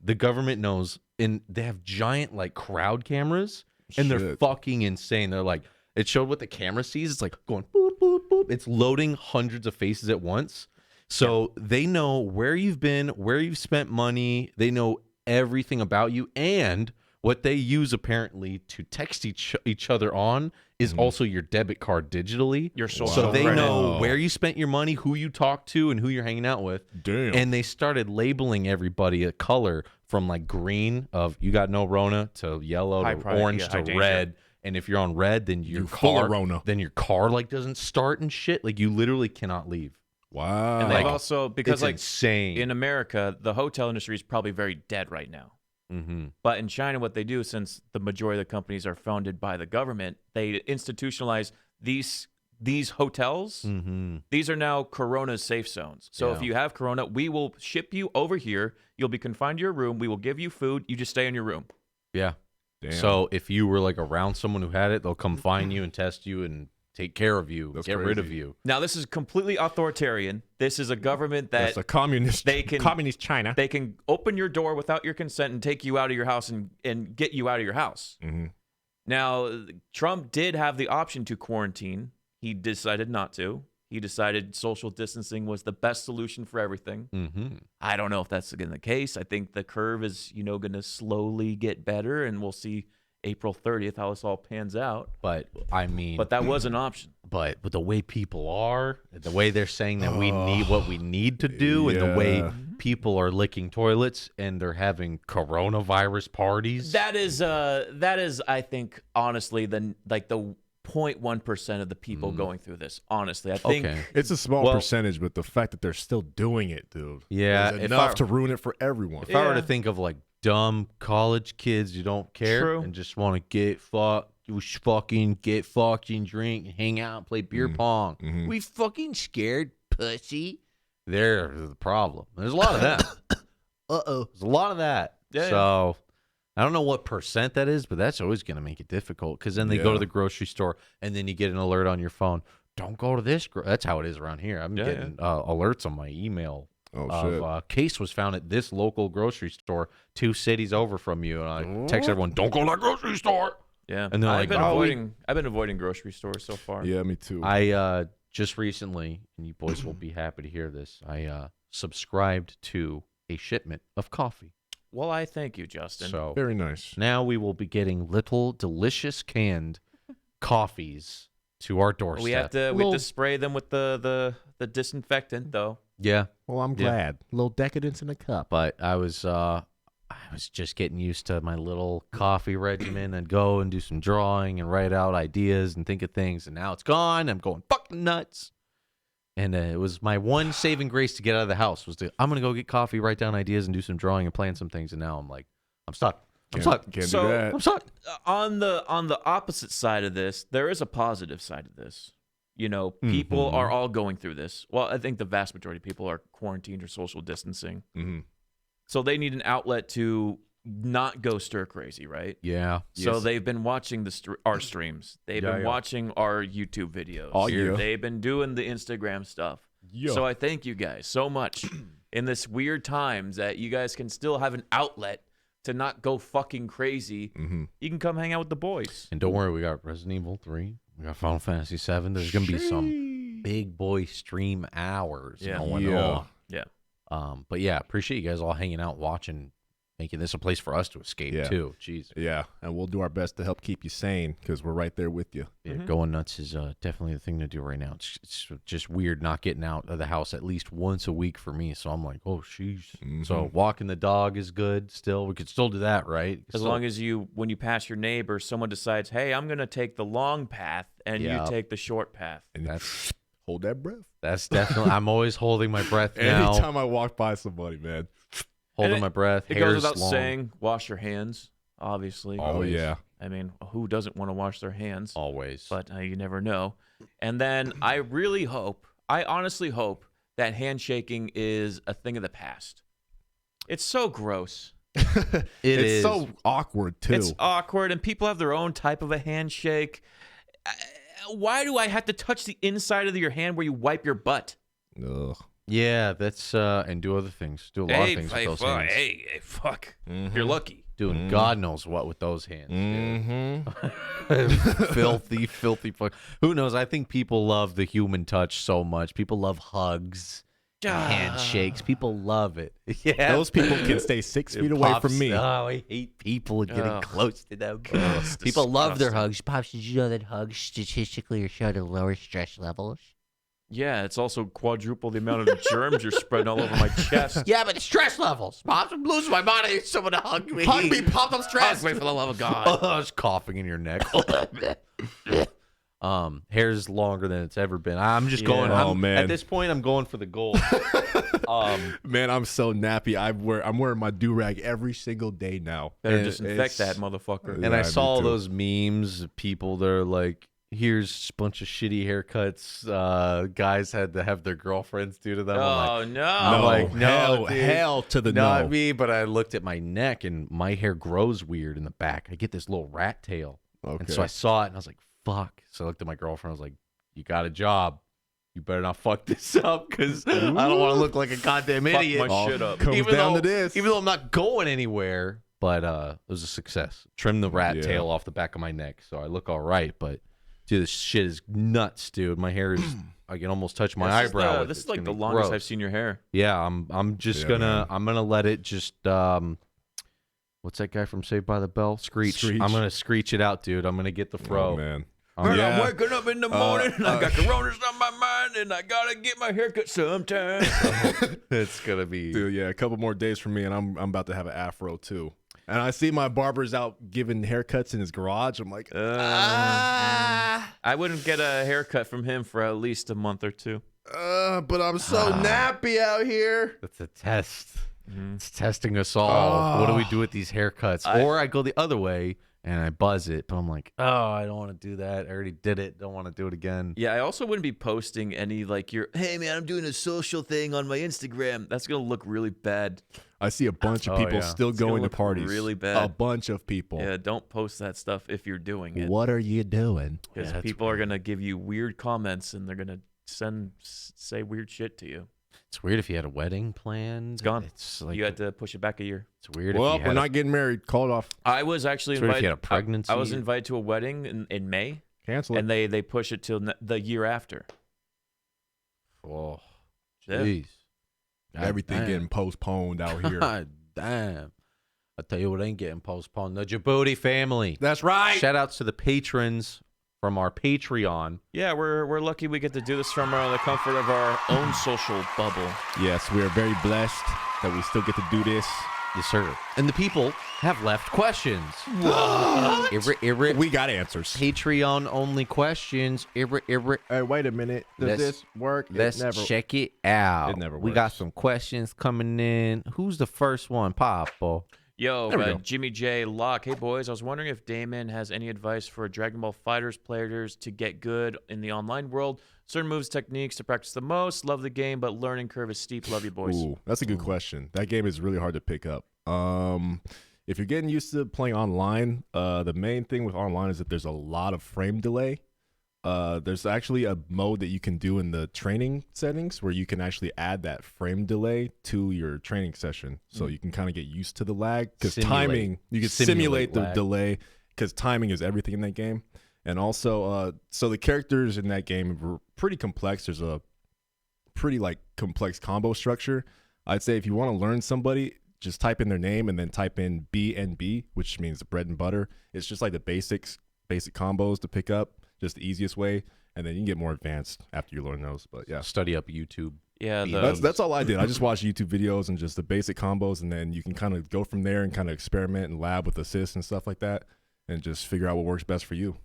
the government knows. And they have giant, like, crowd cameras. And they're Shit. fucking insane. They're like, it showed what the camera sees. It's like going boop, boop, boop. It's loading hundreds of faces at once. So they know where you've been, where you've spent money. They know everything about you. And what they use apparently to text each other on is also your debit card digitally. Your social So they credit. know where you spent your money, who you talked to, and who you're hanging out with. Damn. And they started labeling everybody a color from like green of you got no Rona to yellow High to priority, orange yeah, to high danger. red. And if you're on red, then your You're full car of Rona. then your car like doesn't start and shit. Like you literally cannot leave. Wow. And they've Like, also, because It's like insane. in America, the hotel industry is probably very dead right now. Mm-hmm. But in China, what they do, since the majority of the companies are funded by the government, they institutionalize these hotels. Mm-hmm. These are now Corona safe zones. So if Yeah. you have Corona, we will ship you over here. You'll be confined to your room. We will give you food. You just stay in your room. Yeah. Damn. So if you were like around someone who had it, they'll come find you and test you and take care of you, That's get rid of crazy. you. Now, this is completely authoritarian. This is a government that That's a communist. Communist China. they can open your door without your consent and take you out of your house and get you out of your house. Mm-hmm. Now, Trump did have the option to quarantine. He decided not to. He decided social distancing was the best solution for everything. Mm-hmm. I don't know if that's again the case. I think the curve is, going to slowly get better, and we'll see April 30th how this all pans out. But I mean, But that was an option. but with the way people are, the way they're saying that we need what we need to do, and the way Yeah. people are licking toilets and they're having coronavirus parties. That is, I think, honestly, the 0.1% of the people going through this. Honestly, I think. Okay. It's a small Well- percentage, but the fact that they're still doing it, dude, Yeah, is if enough I- to ruin it for everyone. If I were to Yeah. think of like dumb college kids who don't care True. and just want to get fucking drink and hang out and play beer pong, we fucking scared pussy. They're the problem. There's a lot of that. There's a lot of that. Yeah. So I don't know what percent that is, but that's always going to make it difficult because then they go Yeah. to the grocery store and then you get an alert on your phone. Don't go to this. That's how it is around here. I'm Yeah, getting alerts on my email. Oh, shit. Case was found at this local grocery store 2 cities over from you, and I text everyone, "Don't go to that grocery store." Yeah, And they're I've like, been "Oh, I've been avoiding grocery stores so far. Yeah, me too. I just recently, and you boys will be happy to hear this, I subscribed to a shipment of coffee. Well, I thank you, Justin. So Very nice. now we will be getting little delicious canned coffees to our doorstep. we have to spray them with the disinfectant, though. Yeah, Well, I'm glad. A little decadence in a cup. but I was just getting used to my little coffee regimen. I'd go and do some drawing and write out ideas and think of things, and now it's gone. I'm going fucking nuts. And it was my one saving grace to get out of the house was I'm gonna go get coffee, write down ideas, and do some drawing and plan some things. And now I'm like, I'm stuck. I'm stuck. Can't So- do that. I'm stuck. On the opposite side of this, there is a positive side of this. People are all going through this. Well, I think the vast majority of people are quarantined or social distancing. Mm-hmm. So they need an outlet to not go stir crazy, right? Yeah. So they've been watching our streams. They've been yeah. watching our YouTube videos. Oh, yeah. They've been doing the Instagram stuff. Yeah. So I thank you guys so much in this weird times that you guys can still have an outlet to not go fucking crazy. Mm-hmm. You can come hang out with the boys. And don't worry, we got Resident Evil 3. We got Final Fantasy 7. There's gonna be some big boy stream hours going on. Yeah. But yeah, appreciate you guys all hanging out, watching, making this a place for us to escape Yeah. too. Jeez. Yeah, and we'll do our best to help keep you sane because we're right there with you. Yeah, going nuts is definitely the thing to do right now. It's just weird not getting out of the house at least once a week for me. So I'm like, oh, sheesh. So walking the dog is good still. We could still do that, right? As long as when you pass your neighbor, someone decides, hey, I'm going to take the long path and Yeah. you take the short path. And That's hold that breath. that's definitely. I'm always holding my breath now. Anytime I walk by somebody, man. Holding And my breath. It hair's goes without long. saying, wash your hands, obviously. Oh, Always. yeah. I mean, who doesn't want to wash their hands? Always. But you never know. And then I honestly hope that handshaking is a thing of the past. It's so gross. It it's is. so awkward too. It's awkward, and people have their own type of a handshake. Why do I have to touch the inside of your hand where you wipe your butt? Ugh. Yeah, that's and do other things. Do a lot of things with those hands. Hey, fuck. You're lucky. Doing God knows what with those hands. Mm-hmm. Filthy, filthy fuck. Who knows? I think people love the human touch so much. People love hugs, handshakes. People love it. Yeah, Those people can stay 6 feet away Pops, from me. Oh, I hate people getting Ugh. close to them. it's People love their disgusting. hugs. Pops, did you know that hugs statistically are shown to lower stress levels? Yeah, it's also quadruple the amount of germs you're spreading all over my chest. Yeah, but stress levels. Pops, I'm losing my mind. I need someone to hug me. Hug me, Pop, I'm stressed. Hug me for the love of God. Oh, it's coughing in your neck. Hair's longer than it's ever been. I'm just going. Oh, I'm, man. At this point, I'm going for the gold. Man, I'm so nappy. I'm wearing my do-rag every single day now. Better And disinfect it's- that motherfucker. And Yeah, I me saw too. those memes of people that are like, here's a bunch of shitty haircuts guys had to have their girlfriends do to them. I'm Oh, like, no. I'm like, no, dude, hell to the not no. me. But I looked at my neck and my hair grows weird in the back. I get this little rat tail. Okay. And so I saw it and I was like, fuck. So I looked at my girlfriend. I was like, you got a job. You better not fuck this up because I don't want to look like a goddamn idiot. my shit up. Comes down to this. Even though I'm not going anywhere, but it was a success. Trim the rat tail off the back of my neck, so I look all right. But dude, this shit is nuts, dude. My hair is I can almost touch my eyebrow. This is like the longest I've seen your hair. Yeah, I'm just gonna let it just what's that guy from Saved by the Bell? Screech. I'm gonna screech it out, dude. I'm gonna get the fro. Oh, man. I'm waking up in the morning and I got coronas on my mind and I gotta get my haircut sometime. It's gonna be Dude, yeah, a couple more days for me, and I'm about to have an afro too. And I see my barber's out giving haircuts in his garage. I'm like, I wouldn't get a haircut from him for at least a month or two. but I'm so nappy out here. That's a test. It's testing us all. What do we do with these haircuts? Or I go the other way and I buzz it, but I'm like, oh, I don't want to do that. I already did it. Don't want to do it again. Yeah, I also wouldn't be posting any like hey man, I'm doing a social thing on my Instagram. That's gonna look really bad. I see a bunch of people still going to parties. Really bad. A bunch of people. Yeah, don't post that stuff if you're doing it. What are you doing? Because people are gonna give you weird comments and they're gonna say weird shit to you. It's weird if you had a wedding planned. It's gone. It's like You had to push it back a year. it's weird. Well, if you we're had not getting married. Call it off. I was actually It's weird if invited. you had a pregnancy. I was invited to a wedding in May, Cancel it. and they push it till the year after. Oh, Yeah. jeez. Everything getting postponed out here. God damn. I tell you what ain't getting postponed. The Jaboody family. That's right. Shout outs to the patrons from our Patreon. Yeah, we're lucky we get to do this from the comfort of our own social bubble. Yes, we are very blessed that we still get to do this. Yes, sir. And the people have left questions. What? Irre, We got answers. Patreon only questions. Irre. Hey, wait a minute. Does Let's- this work? Let's check it out. It never We got works. some questions coming in. Who's the first one, Papa? Yo, There we go. Jimmy J. Locke. Hey, boys. I was wondering if Damon has any advice for Dragon Ball Fighters players to get good in the online world. Certain moves, techniques to practice the most. Love the game, but learning curve is steep. Love you, boys. Ooh, that's a good question. That game is really hard to pick up. If you're getting used to playing online, the main thing with online is that there's a lot of frame delay. There's actually a mode that you can do in the training settings where you can actually add that frame delay to your training session, so you can kind of get used to the lag because timing. You can simulate the lag. delay because timing is everything in that game. And also, so the characters in that game were pretty complex. There's a pretty complex combo structure. I'd say if you want to learn somebody, just type in their name and then type in BNB, which means bread and butter. It's just like the basic combos to pick up. Just the easiest way, and then you can get more advanced after you learn those. But yeah, Study up YouTube. Yeah, that's all I did. I just watched YouTube videos and just the basic combos, and then you can kind of go from there and kind of experiment and lab with assists and stuff like that, and just figure out what works best for you.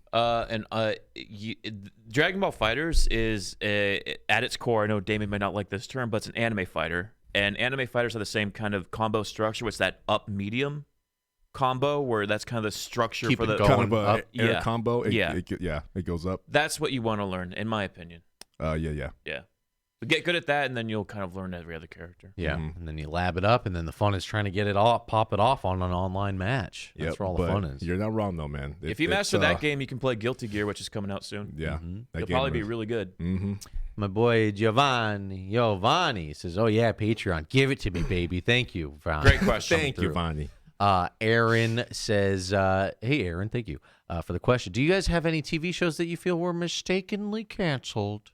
Dragon Ball Fighters is at its core. I know Damon might not like this term, but it's an anime fighter, and anime fighters have the same kind of combo structure. What's that up medium combo where that's kind of the structure Keep for it the going. Kind of a up. air Yeah. combo. Yeah. It goes up. That's what you want to learn, in my opinion. Yeah. Yeah. So get good at that, and then you'll kind of learn every other character. Yeah, Mhm. and then you lab it up, and then the fun is trying to get it off, pop it off on an online match. That's Yep, where all the but fun is. You're not wrong though, man. If you master that game, you can play Guilty Gear, which is coming out soon. yeah, Mhm. that You'll game probably be was- really good. Mhm. My boy Giovanni says, "Oh yeah, Patreon, give it to me, baby. Thank you, Vani." Great question. Thank you, Vani. Aaron says, "Hey, Aaron, thank you for the question. Do you guys have any TV shows that you feel were mistakenly canceled?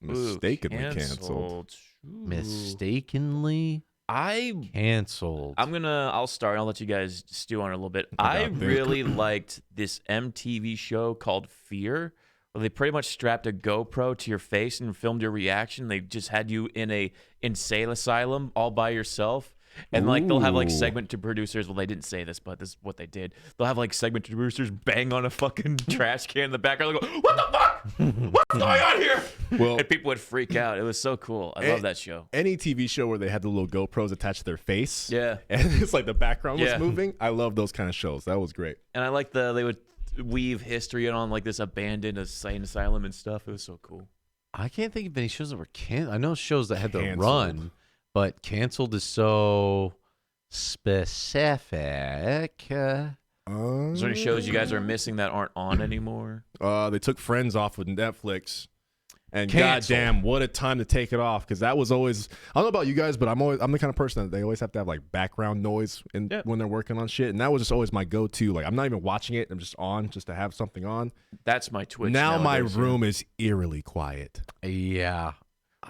Mistakenly canceled. Ooh. Mistakenly canceled. I'll start. I'll let you guys stew on it a little bit. I I got this. really liked this MTV show called Fear, where they pretty much strapped a GoPro to your face and filmed your reaction. They just had you in a insane asylum all by yourself. And they'll have Ooh. segment to producers. Well, they didn't say this, but this is what they did. They'll have segment to producers bang on a fucking trash can in the background. They go, "What the fuck? What's going on here?" Well, And people would freak out. It was so cool. I love that show. any TV show where they had the little GoPros attached to their face, Yeah. and it's like the background Yeah. was moving. I love those kind of shows. That was great. And I like they would weave history in on this abandoned insane asylum and stuff. It was so cool. I can't think of any shows that were canceled. I know shows that had to Canceled. run, but canceled is so specific. Is there any shows you guys are missing that aren't on anymore? They took Friends off with Netflix, And Cancel. goddamn, what a time to take it off, because that was always, I don't know about you guys, but I'm the kind of person that they always have to have like background noise when they're working on shit, and that was just always my go-to. Like I'm not even watching it, I'm just on just to have something on. That's my Twitch. Now my nowadays, room is eerily quiet. Yeah.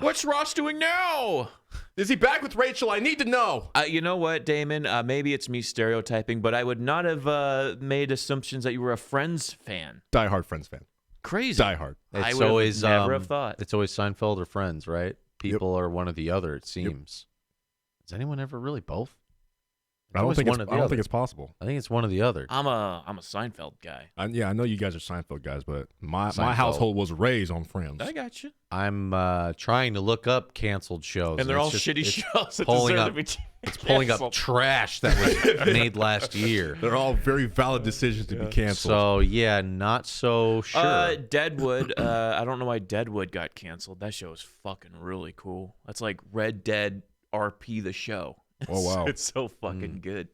What's Ross doing now? Is he back with Rachel? I need to know. You know what, Damon? Maybe it's me stereotyping, but I would not have made assumptions that you were a Friends fan. Die-hard Friends fan. Crazy. Die-hard. I It's would always never have thought. It's always Seinfeld or Friends, right? People are one or the other. It seems. Is anyone ever really both? I don't think it's possible. I think it's one or the other. I'm a Seinfeld guy. I know you guys are Seinfeld guys, but my Seinfeld. household was raised on Friends. I got you. I'm trying to look up canceled shows, And they're all it's shitty it's shows that pulling deserve up- to be It's pulling up canceled. trash that was made last year. They're all very valid decisions to be canceled. So yeah, not so sure. Deadwood. I don't know why Deadwood got canceled. That show is fucking really cool. That's like Red Dead RP the show. Oh, wow. It's so fucking good.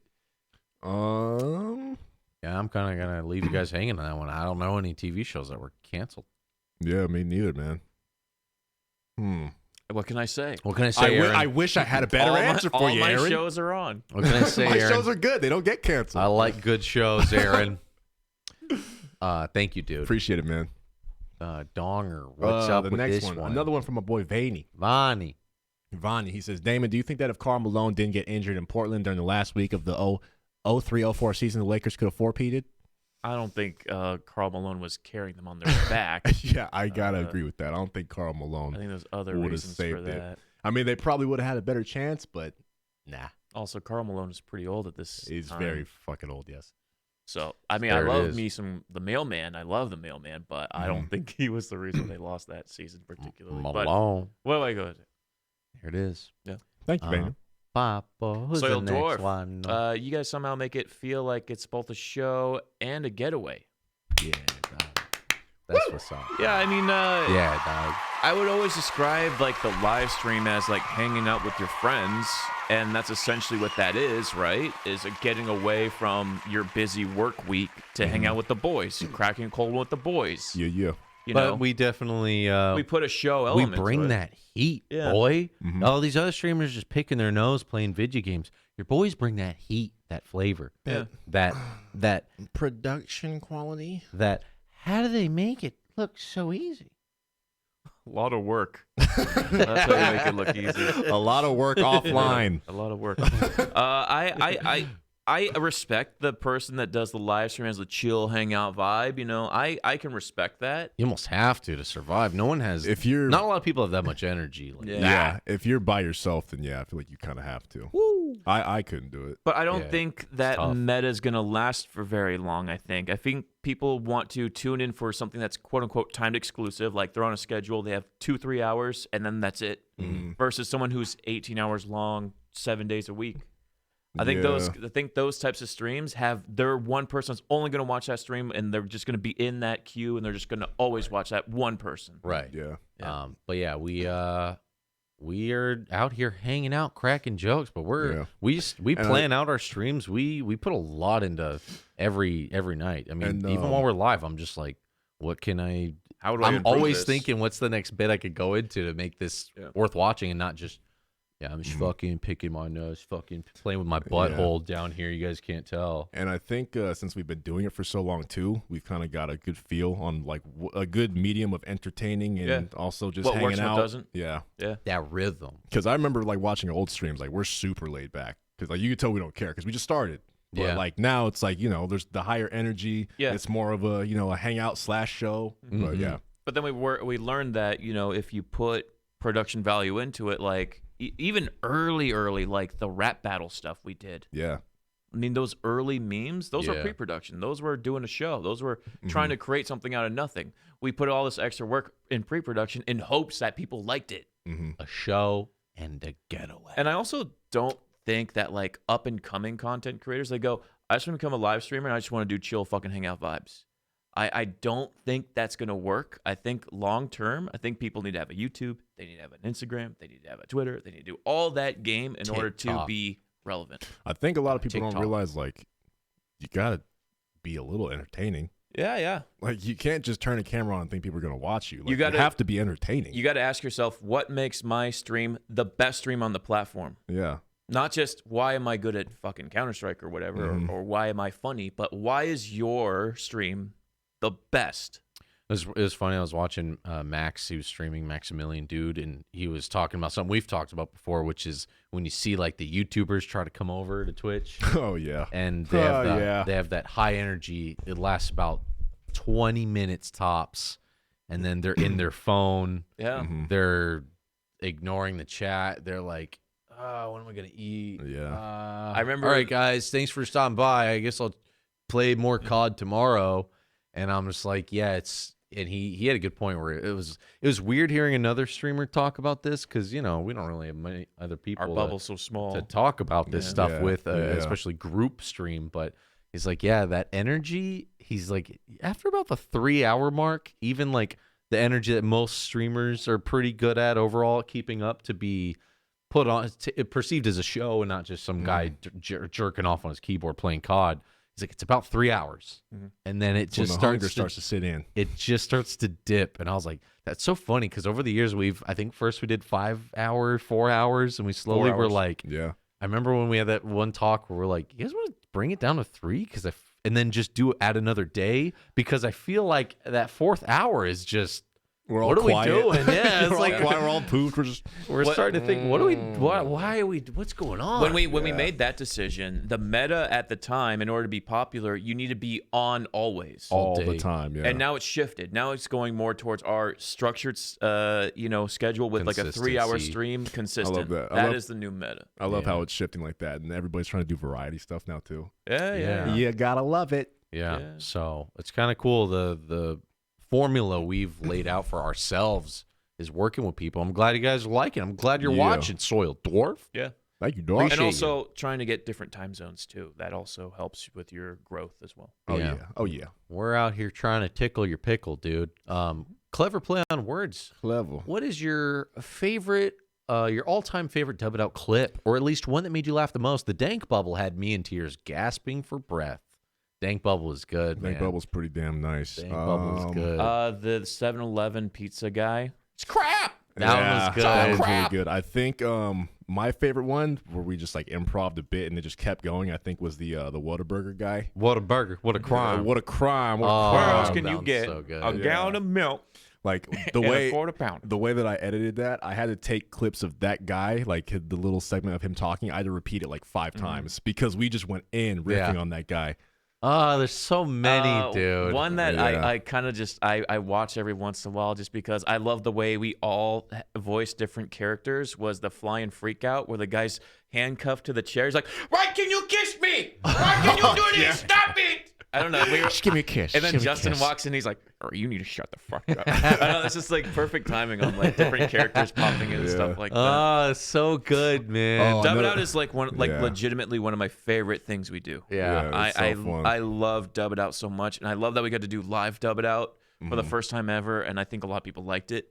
Yeah, I'm kind of gonna leave you guys hanging on that one. I don't know any TV shows that were canceled. Yeah, me neither, man. What can I say? What can I say, Aaron? I wish I had a better answer for you, All my Aaron. shows are on. What can I say, My Aaron? shows are good. They don't get canceled. I like good shows, Aaron. Thank you, dude. Appreciate it, man. Donger, what's up the with next this one? Another one from my boy Vaney. Vani. He says, Damon, do you think that if Karl Malone didn't get injured in Portland during the last week of the 03-04 season, the Lakers could have four-peated? I don't think Karl Malone was carrying them on their back. Yeah, I gotta agree with that. I don't think Karl Malone I think there's other would have reasons for saved it. that. I mean, they probably would have had a better chance, but nah. Also, Karl Malone is pretty old at this He's time. very fucking old, yes. So, I mean, There I it love is. me some the Mailman. I love the Mailman, but I don't think he was the reason they lost that season particularly. But Malone. what do I go with? Here it is. Thank you, Vaney. Papa, who's Soil the next Dwarf. one? You guys somehow make it feel like it's both a show and a getaway. Yeah, dog. That's what's up. Yeah, I mean, Yeah, dog. I would always describe like the live stream as like hanging out with your friends, and that's essentially what that is, right? Is getting away from your busy work week to hang out with the boys, cracking a cold one with the boys. Yeah. You But know, we definitely we put a show we element. bring to it. that heat, Yeah. boy. All these other streamers just picking their nose playing video games. Your boys bring that heat, that flavor, Yeah. that Production quality. that. How do they make it look so easy? A lot of work. That's how you make it look easy. A lot of work offline. A lot of work. I respect the person that does the live stream as a chill hangout vibe. You know, I can respect that. You almost have to survive. No one has. If you're not a lot of people have that much energy. Like Yeah. Yeah, if you're by yourself, then yeah, I feel like you kind of have to. I couldn't do it. But I don't Yeah, think that tough. meta is going to last for very long, I think people want to tune in for something that's quote-unquote timed exclusive, like they're on a schedule, they have 2-3 hours, and then that's it, versus someone who's 18 hours long, 7 days a week. I think those types of streams they're one person that's only going to watch that stream, and they're just going to be in that queue, and they're just going to always watch that one person. right. Yeah. But yeah, we are out here hanging out, cracking jokes. But we plan out our streams. We put a lot into every night. I mean, even while we're live, I'm just like, what can I? How do I I'm improve always this? thinking, what's the next bit I could go into to make this worth watching, and not just. Yeah, I'm just fucking picking my nose, fucking playing with my butthole down here. You guys can't tell. And I think since we've been doing it for so long too, we've kind of got a good feel on like a good medium of entertaining and also just What hanging works and what out. doesn't. Yeah, That rhythm. because I remember like watching old streams, like we're super laid back because like you can tell we don't care because we just started. But Yeah. like now it's like there's the higher energy. Yeah. It's more of a a hangout / show. But yeah, But then we learned that if you put production value into it, like even early, like the rap battle stuff we did. yeah. I mean, those early memes, those were Yeah. pre-production. Those were doing a show. Those were trying to create something out of nothing. We put all this extra work in pre-production in hopes that people liked it. A show and a getaway. And I also don't think that like up and coming content creators, they go, I just want to become a live streamer and I just want to do chill fucking hangout vibes. I don't think that's going to work. I think long term, I think people need to have a YouTube. They need to have an Instagram. They need to have a Twitter. They need to do all that game in order to TikTok. be relevant. I think a lot of people TikTok. don't realize like you gotta be a little entertaining. Yeah. Like, you can't just turn a camera on and think people are going to watch you. Like, You gotta- have to be entertaining. You got to ask yourself, what makes my stream the best stream on the platform? Yeah. Not just why am I good at fucking Counter-Strike or whatever, or why am I funny, but why is your stream the best? It was funny. I was watching Max. He was streaming, Maximilian Dude, and he was talking about something we've talked about before, which is when you see like the YouTubers try to come over to Twitch, Oh, yeah. and they have that high energy. It lasts about 20 minutes tops, and then they're in their phone. Yeah. They're ignoring the chat. They're like, "Oh, what am I gonna eat?" Yeah. I remember. All right, guys, thanks for stopping by. I guess I'll play more COD tomorrow. And I'm just like, yeah, it's. And he had a good point where it was weird hearing another streamer talk about this because we don't really have many other people. Our bubble's so small. to talk about this stuff Yeah, with, yeah. especially group stream. But he's like, yeah, that energy. He's like, after about the 3-hour mark, even like the energy that most streamers are pretty good at overall, keeping up to be put on, perceived as a show and not just some guy jerking off on his keyboard playing COD. He's like, it's about 3 hours, and then it When just the hunger starts starts to sit in. it just starts to dip. And I was like, that's so funny because over the years I think first we did 5 hours, 4 hours, and we slowly were hours. like, Yeah. I remember when we had that one talk where we're like, you guys want to bring it down to 3 and then just do it at another day because I feel like that 4th hour is just. We're all What are we quiet. doing? Yeah, it's we're like- all quiet. We're all poofed. We're starting to think, why are we? What's going on? When we made that decision, the meta at the time, in order to be popular, you need to be on always. all day. the time. Yeah. And now it's shifted. Now it's going more towards our structured, schedule with like a 3-hour Consistency. stream consistent. that. That is the new meta. I love how it's shifting like that, and everybody's trying to do variety stuff now too. Yeah. You gotta love it. Yeah. Yeah. So it's kind of cool. The formula we've laid out for ourselves is working with people. I'm glad you guys are liking it. I'm glad you're Yeah. watching Soiled Dwarf. Yeah. Thank you, dog. And Appreciate also trying to get different time zones too. That also helps with your growth as well. Oh Yeah. yeah. Oh yeah. We're out here trying to tickle your pickle, dude. Clever play on words. Clever. What is your favorite, your all-time favorite Dub It Out clip, or at least one that made you laugh the most? The Dank Bubble had me in tears, gasping for breath. Dank Bubble is good, Dank man. Bubble's pretty damn nice. Dank Bubble is good. The 7-Eleven pizza guy. it's crap. That Yeah, one was good. That was Crap. really good. I think my favorite one where we just like improv'd a bit and it just kept going. I think was the Whataburger guy. What a burger. What a crime. What a crime! What a Oh, Where crime! else can that you one's get so good. a gallon of milk Like the and way a quarter pound? the way that I edited that, I had to take clips of that guy, like the little segment of him talking. I had to repeat it like 5 times because we just went in riffing Yeah. on that guy. Oh, there's so many, dude. One that Yeah. I kind of just I watch every once in a while just because I love the way we all voice different characters was the Flying Freak Out where the guy's handcuffed to the chair. He's like, "Why can you kiss me? Why can you do this? Stop it!" I don't know. Just give me a kiss. And then Justin walks in. He's like, "Oh, you need to shut the fuck up." I know it's just like perfect timing on like different characters popping in and stuff like that. Oh, it's so good, man. Oh, Dub It no. Out is like Yeah. legitimately one of my favorite things we do. Yeah. it's so fun. I love Dub It Out so much, and I love that we got to do live Dub It Out for the first time ever, and I think a lot of people liked it.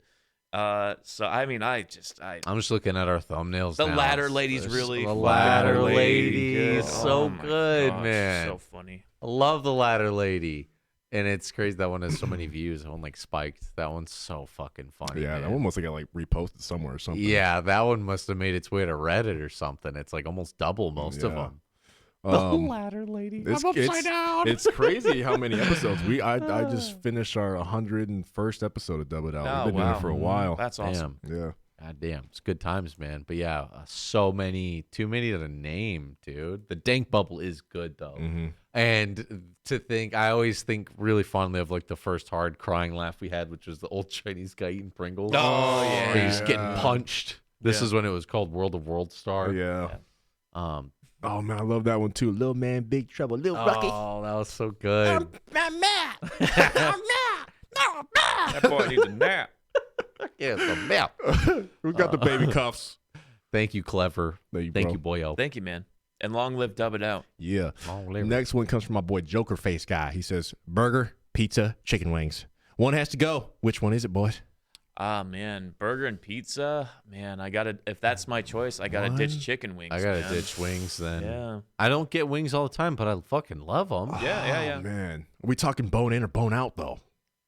So I mean, I'm just looking at our thumbnails. the now. ladder lady's There's really the fucking ladder good. lady. is Oh so my good, gosh, man. So funny. I love the ladder lady, and it's crazy that one has so many views. That one like spiked. That one's so fucking funny. Yeah, that man. one must have got like reposted somewhere or something. Yeah, that one must have made its way to Reddit or something. It's like almost double most of Yeah. them. Ladder lady. I'm upside down. It's crazy how many episodes I just finished our 101st episode of Dub It Out. Oh, We've been doing wow. it for a while. That's awesome. Damn. Yeah. God damn. It's good times, man. But yeah, so many, too many to name, dude. The Dank Bubble is good, though. Mm-hmm. And to think, I always think really fondly of like the first hard crying laugh we had, which was the old Chinese guy eating Pringles. Oh, yeah. Where he's getting punched. This Yeah. is when it was called World of World Star. Yeah. Um, Oh man, I love that one too. Little man, big trouble. Little Rocky. oh, that was so good. I'm mad. That boy needs a nap. Yeah, it's a map. We got the baby cuffs. Thank you, Clever. Thank you, Thank bro. you, boyo. Thank you, man. And long live Dub It Out. Yeah. Long live it. Next one comes from my boy Joker Face Guy. He says, burger, pizza, chicken wings. One has to go. Which one is it, boys? Ah, man, burger and pizza. Man, I gotta. If that's my choice, I gotta ditch chicken wings. I gotta man. ditch wings then. Yeah. I don't get wings all the time, but I fucking love them. Yeah. Oh, man. Are we talking bone in or bone out, though?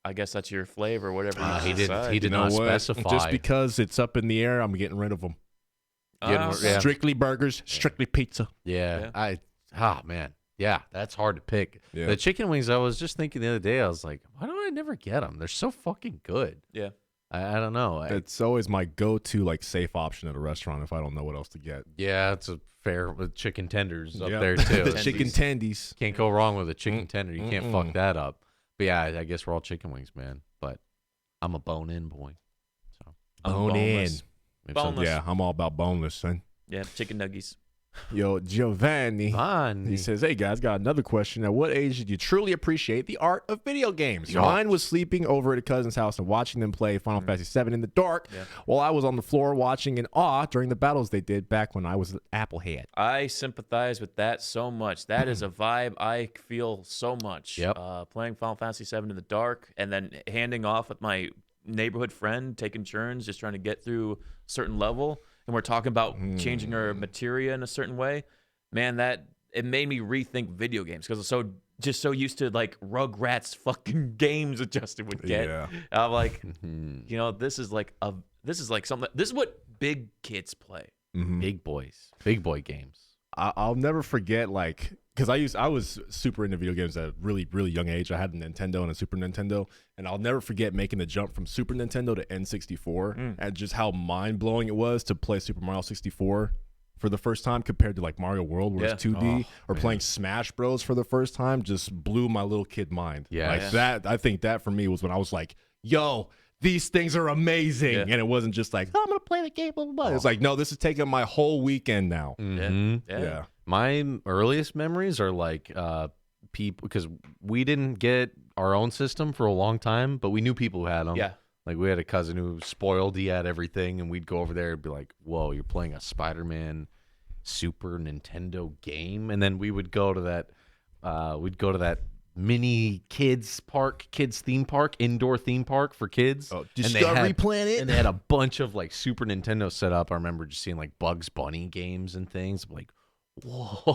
I guess that's your flavor, whatever. He you didn't. decide. He did You know not what? specify. Just because it's up in the air, I'm getting rid of them. Yeah. Strictly burgers, strictly pizza. Yeah. Man. Yeah, that's hard to pick. Yeah. The chicken wings, I was just thinking the other day, I was like, why do I never get them? They're so fucking good. Yeah. I don't know. It's always my go-to like safe option at a restaurant if I don't know what else to get. Yeah, it's a fair with chicken tenders up Yep. there too. The chicken tendies. Can't go wrong with a chicken tender. You can't fuck that up. But yeah, I guess we're all chicken wings, man. But I'm a bone-in boy. So I'm Bone in. boneless. maybe some- Boneless. Yeah, I'm all about boneless, son. Yeah, chicken nuggies. Yo, Giovanni. Fun. He says, hey guys, got another question. At what age did you truly appreciate the art of video games? Yeah. Mine was sleeping over at a cousin's house and watching them play Final Fantasy VII in the dark Yeah. while I was on the floor watching in awe during the battles they did back when I was an Applehead. I sympathize with that so much. That is a vibe I feel so much. Yep. Playing Final Fantasy VII in the dark and then handing off with my neighborhood friend, taking turns, just trying to get through a certain level. And we're talking about changing our materia in a certain way. Man, that it made me rethink video games because I'm so used to like Rugrats fucking games that Justin would get. Yeah. I'm like, this is something. This is what big kids play. Big boys. Big boy games. I'll never forget, like, because I was super into video games at a really, really young age. I had a Nintendo and a Super Nintendo, and I'll never forget making the jump from Super Nintendo to N64 and just how mind-blowing it was to play Super Mario 64 for the first time compared to, like, Mario World where it's 2D, or playing Smash Bros for the first time just blew my little kid mind. Yeah. Like, that, I think that for me was when I was like, yo, these things are amazing. Yeah. And it wasn't just like, oh, I'm going to play the game, blah, blah, blah. It's like, no, this is taking my whole weekend now. Mhm. Yeah. My earliest memories are like people, because we didn't get our own system for a long time, but we knew people who had them. Yeah. Like we had a cousin who spoiled, he had everything, and we'd go over there and be like, whoa, you're playing a Spider-Man Super Nintendo game? And then we would go to that mini kids theme park, indoor theme park for kids. Oh, And they Discovery had- Planet? And they had a bunch of like Super Nintendo set up. I remember just seeing like Bugs Bunny games and things. I'm like, whoa,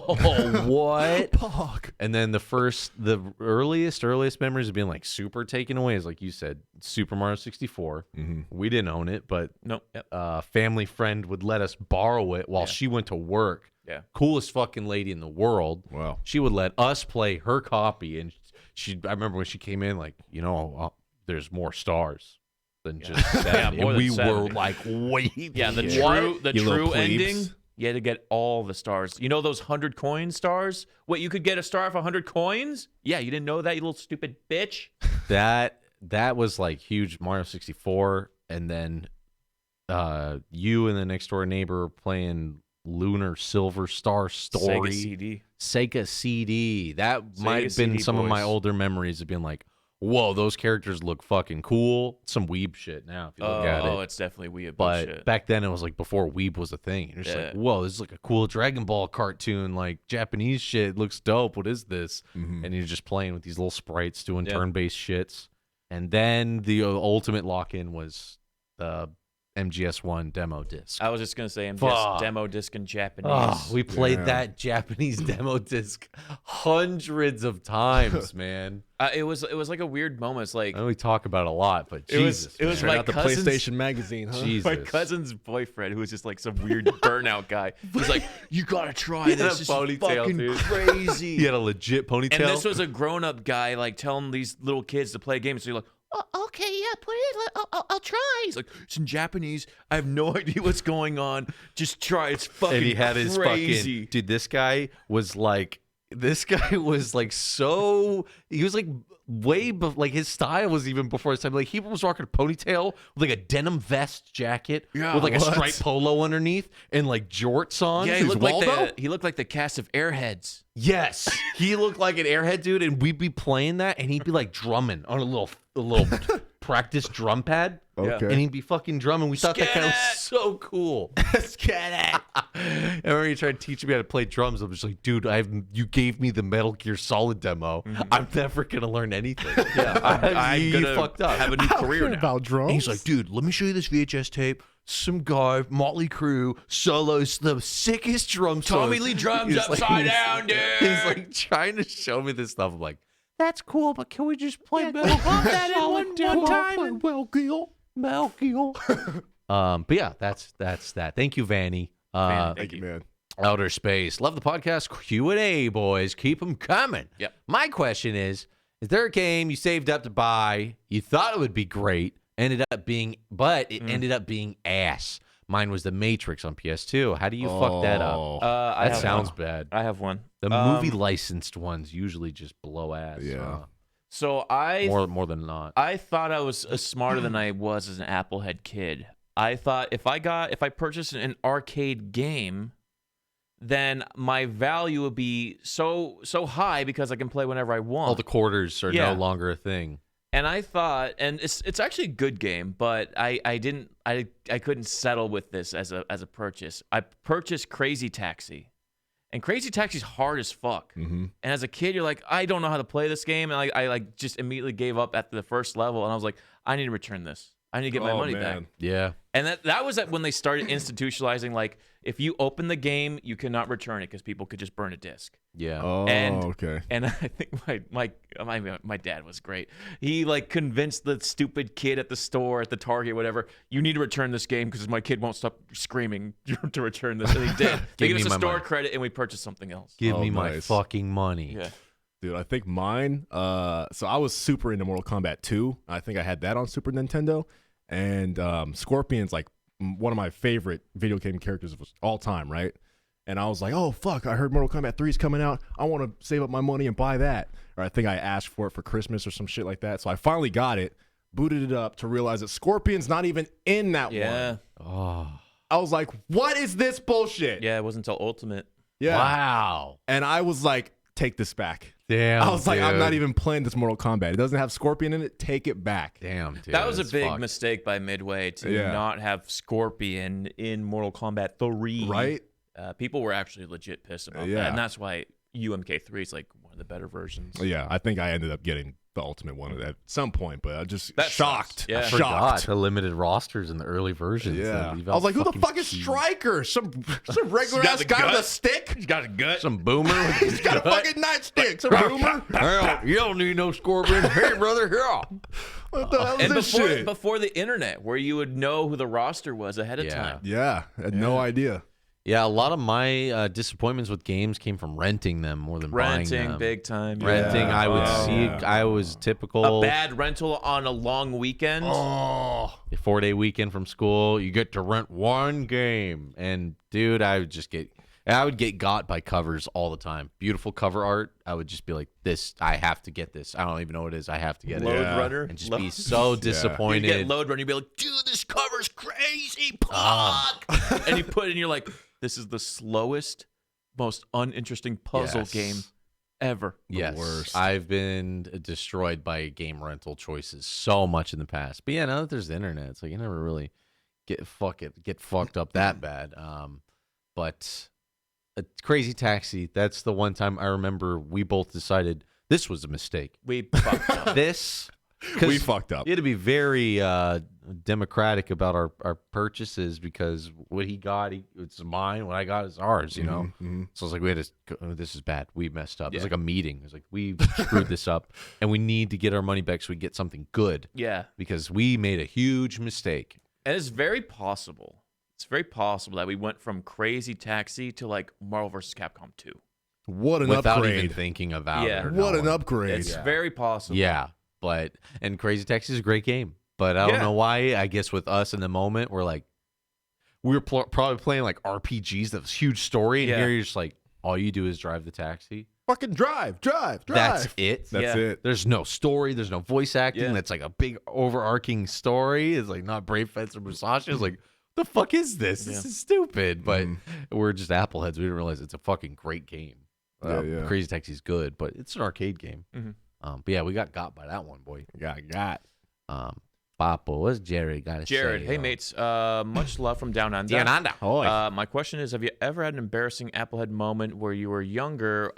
what? Pog. And then the earliest memories of being like super taken away is, like you said, Super Mario 64. We didn't own it, but Nope. Yep. a family friend would let us borrow it while she went to work. Yeah. Coolest fucking lady in the world. Wow. She would let us play her copy, and I remember when she came in, like, there's more stars than just seven. more And than we seven. were like, wait. Yeah, the You true little plebes. ending, you had to get all the stars. You know those 100 coin stars? Wait, you could get a star for 100 coins? Yeah, you didn't know that, you little stupid bitch? That was like huge. Mario 64, and then you and the next door neighbor were playing Lunar Silver Star Story. Sega CD. Sega CD. That might have been CD some of my boys. older memories of being like, whoa, those characters look fucking cool. Some weeb shit now, if you look at Oh, it. it's definitely weird But bullshit. back then, it was like before weeb was a thing. You're just like, Yeah. whoa, this is like a cool Dragon Ball cartoon, like Japanese shit. It looks dope. What is this? And you're just playing with these little sprites doing Yeah. turn-based shits. And then the ultimate lock-in was the MGS1 demo disc. I was just going to say, I'm Fuck. just demo disc in Japanese. Oh, we played Yeah. that Japanese demo disc hundreds of times, man. It was like a weird moment. It's like, I know we talk about it a lot, but It was- Jesus, it was man. my Out the cousin's- PlayStation magazine, huh? Jesus. my cousin's boyfriend, who was just like some weird burnout guy. He's like, you got to try He had this. a This is ponytail, fucking dude. crazy. He had a legit ponytail. And this was a grown-up guy, like, telling these little kids to play games. So you're like, Oh, okay, yeah, put it. I'll try. he's like, it's in Japanese. I have no idea what's going on. Just try. It's fucking and he had his crazy. fucking dude. This guy was like so. He was like like his style was even before his time. Like he was rocking a ponytail with like a denim vest jacket Yeah, with like what? a striped polo underneath and like jorts on. Yeah, he He's looked like Waldo? he looked like the cast of Airheads. Yes, he looked like an airhead dude, and we'd be playing that, and he'd be like drumming on a little practice drum pad. Okay. And he'd be fucking drumming. We thought that guy was so cool. And when he tried to teach me how to play drums, I was like, dude, you gave me the Metal Gear Solid demo. I'm never gonna learn anything. Yeah, I'm You gonna fucked up. have a new career now. About drums. And he's like, dude, let me show you this VHS tape. Some guy, Motley Crue, solos the sickest drum solos. Tommy Lee drums He's upside down, dude. He's like trying to show me this stuff. I'm like, that's cool, but can we just play Metal Gear Solid one time? Well, Gil. Metal Gear. But yeah, that's that. Thank you, Vanny. Thank you, man. Outer Space. Love the podcast. Q&A, boys. Keep them coming. Yep. My question is there a game you saved up to buy, you thought it would be great, ended up being ass? Mine was The Matrix on PS2. How do you fuck that up? That sounds bad. I have one. The movie licensed ones usually just blow ass. Yeah. So More than not. I thought I was smarter than I was as an Applehead kid. I thought if I purchased an arcade game, then my value would be so high because I can play whenever I want. All the quarters are no longer a thing. And I thought, and it's actually a good game, but I couldn't settle with this as a purchase. I purchased Crazy Taxi, and Crazy Taxi's hard as fuck. Mm-hmm. And as a kid, you're like, I don't know how to play this game, and I like just immediately gave up at the first level, and I was like, I need to return this. I need to get my money back. Yeah. And that was when they started institutionalizing, like, if you open the game, you cannot return it because people could just burn a disc. Yeah. Oh, okay. And I think my dad was great. He like convinced the stupid kid at the store, at the Target, whatever, you need to return this game because my kid won't stop screaming to return this. And he did. They gave us a store credit and we purchased something else. Give me my nice. fucking money. Yeah. Dude, I think mine, so I was super into Mortal Kombat 2. I think I had that on Super Nintendo. And Scorpion's like one of my favorite video game characters of all time, right? And I was like, oh, fuck, I heard Mortal Kombat 3 is coming out. I want to save up my money and buy that. Or I think I asked for it for Christmas or some shit like that. So I finally got it, booted it up to realize that Scorpion's not even in that one. Oh. I was like, what is this bullshit? Yeah, it wasn't until Ultimate. Yeah. Wow. And I was like, take this back. Damn. I was like, I'm not dude. even playing this Mortal Kombat. It doesn't have Scorpion in it. Take it back. Damn, dude. That was a that's big fucked. mistake by Midway to Yeah. not have Scorpion in Mortal Kombat 3. Right? People were actually legit pissed about Yeah. that. And that's why UMK3 is like one of the better versions. Yeah, I think I ended up getting the Ultimate one at some point, but I just That shocked. sucks. Yeah. I forgot Shocked. the limited rosters in the early versions. Yeah. that leave I was out like, who the fucking fuck is cheese. Stryker? Some regular ass the guy with a gut. stick? He's got a gut. Some boomer. with He's got a fucking nightstick. Some boomer? Well, you don't need no Scorpion. Hey, brother, here. What the hell is And this before, shit? before the internet, where you would know who the roster was ahead of time. Yeah, I had no idea. Yeah, a lot of my disappointments with games came from renting them more than buying Renting, them. big time. Renting, Yeah. I would Oh, see. yeah. I was typical. A bad rental on a long weekend. Oh, A 4-day weekend from school. You get to rent one game, and dude, I would get got by covers all the time. Beautiful cover art. I would just be like, "This, I have to get this. I don't even know what it is. I have to get Load it." Yeah. Runner. And just be so You'd disappointed. get Load Runner, you'd be like, dude, this cover's crazy. Ah. Fuck. And you put it in, you're like, this is the slowest, most uninteresting puzzle Yes. game ever. Yes, worst. I've been destroyed by game rental choices so much in the past. But yeah, now that there's the internet, it's like you never really get fucked up that bad. But a Crazy Taxi, that's the one time I remember we both decided this was a mistake. We fucked up. This we fucked up. You had to be very democratic about our purchases because what he got, it's mine. What I got is ours, you know? Mhm. So it's like, we had to, this is bad. We messed up. It's Yeah. like a meeting. It's like, we screwed this up and we need to get our money back so we get something good Yeah. because we made a huge mistake. And it's very possible. It's very possible that we went from Crazy Taxi to like Marvel vs. Capcom 2. What an without upgrade. even thinking about Yeah. it. Or What an knowing. upgrade. It's very possible. Yeah. And Crazy Taxi is a great game. But I don't Yeah. know why. I guess with us in the moment, we're like, we were probably playing like RPGs that was huge story. And Yeah. here you're just like, all you do is drive the taxi. Fucking drive. That's it. That's Yeah. it. There's no story. There's no voice acting. Yeah. That's like a big overarching story. It's like not Brave Fence or Musashi. It's like, the fuck is this? This Yeah. is stupid. But we're just Appleheads. We didn't realize it's a fucking great game. Yeah. Crazy Taxi's good, but it's an arcade game. Mhm. But yeah, we got by that one, boy. Got. Papa, what's Jerry got to say? Jared, hey mates, much love from down under. Down under. My question is, have you ever had an embarrassing Applehead moment where you were younger,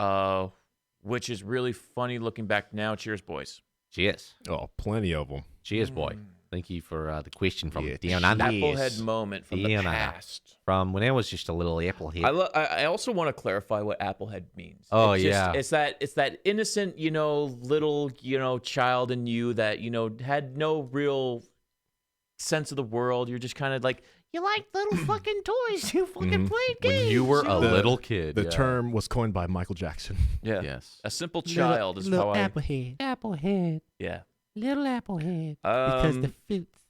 which is really funny looking back now? Cheers, boys. Cheers. Oh, plenty of them. Cheers, boy. Thank you for the question from Yeah, Down under. Applehead moment from the Down under. past. From when I was just a little applehead. I also want to clarify what Applehead means. Oh, It's yeah. It's that innocent, little, child in you that, had no real sense of the world. You're just kind of like, You like little fucking toys. You fucking played games. When you were a The- little kid. The yeah. term was coined by Michael Jackson. yeah. Yes. A simple child is little how I. applehead. Applehead. Yeah. Little applehead. Because the fruits.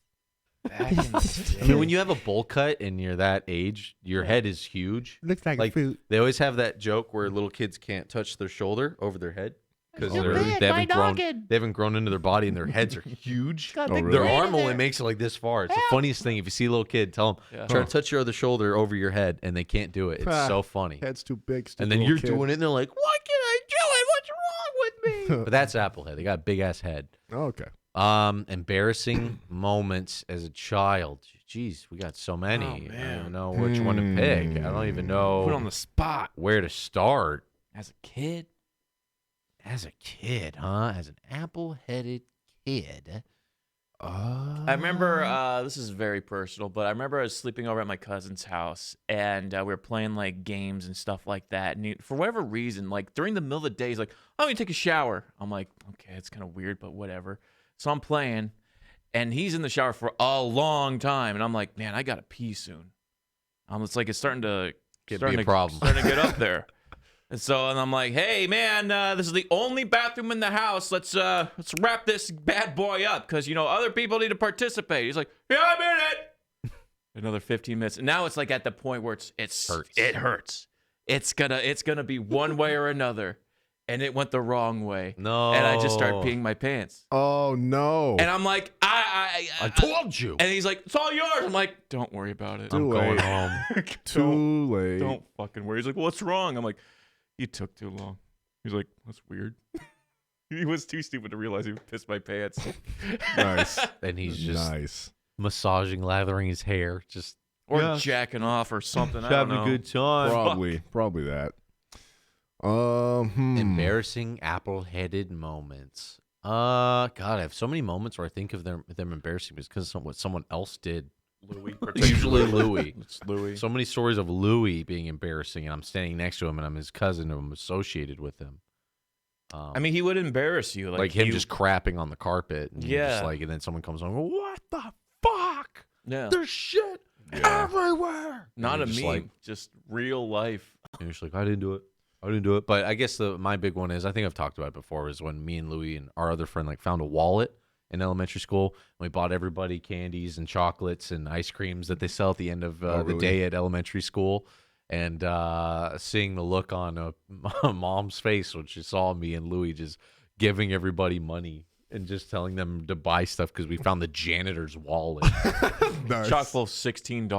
Back in the I mean, when you have a bowl cut and you're that age, your head is huge. Looks like a Like fruit. they always have that joke where little kids can't touch their shoulder over their head because So big, they my haven't grown. noggin. They haven't grown into their body and their heads are huge. Got a Oh, big really? Their brain arm in only there. makes it like this far. It's the funniest thing. If you see a little kid, tell them Yeah. try to touch your other shoulder over your head, and they can't do it. It's Ah. so funny. Head's too big. And then you're doing it, and they're like, "Why can't I do it? What's wrong with me?" But that's Applehead. They got a big ass head. Oh, okay. Embarrassing moments as a child. Jeez, we got so many. Oh, I man. don't know which one to pick. I don't even know Put on the spot. where to start. As a kid. As a kid, huh? As an apple-headed kid. I remember, this is very personal, but I remember I was sleeping over at my cousin's house, and we were playing, like, games and stuff like that. And for whatever reason, like, during the middle of the day, he's like, I'm going to take a shower. I'm like, okay, it's kind of weird, but whatever. So I'm playing, and he's in the shower for a long time, and I'm like, man, I got to pee soon. It's like it's starting to Could be a problem. starting to get up there. And I'm like, hey man, this is the only bathroom in the house. Let's wrap this bad boy up because other people need to participate. He's like, yeah, I'm in it. Another 15 minutes, and now it's like at the point where it hurts. It's gonna be one way or another, and it went the wrong way. No. And I just start peeing my pants, Oh no. and I'm like, I told you. and he's like, it's all yours. I'm like, don't worry about it. I'm Too going late. home. Too late. Don't fucking worry. He's like, what's wrong? I'm like, you took too long. He's like, that's weird. He was too stupid to realize he pissed my pants. Nice. And he's just Nice. massaging, lathering his hair, just Or jacking off or something. I don't having know. a good time. Probably that. Embarrassing apple-headed moments. God, I have so many moments where I think of them embarrassing because of what someone else did. Louis. Usually Louis. It's Louis. So many stories of Louis being embarrassing, and I'm standing next to him, and I'm his cousin, and I'm associated with him. I mean, he would embarrass you. Like him just crapping on the carpet. And you're just Yeah. and then someone comes on, what the fuck? Yeah. There's shit everywhere. Not a And meme. you're just like, Just real life. and you're just like, I didn't do it. But I guess my big one is, I think I've talked about it before, is when me and Louis and our other friend found a wallet in elementary school. And we bought everybody candies and chocolates and ice creams that they sell at the end of the really? day at elementary school. And seeing the look on mom's face when she saw me and Louis just giving everybody money and just telling them to buy stuff because we found the janitor's wallet. Nice. Chock full of $16.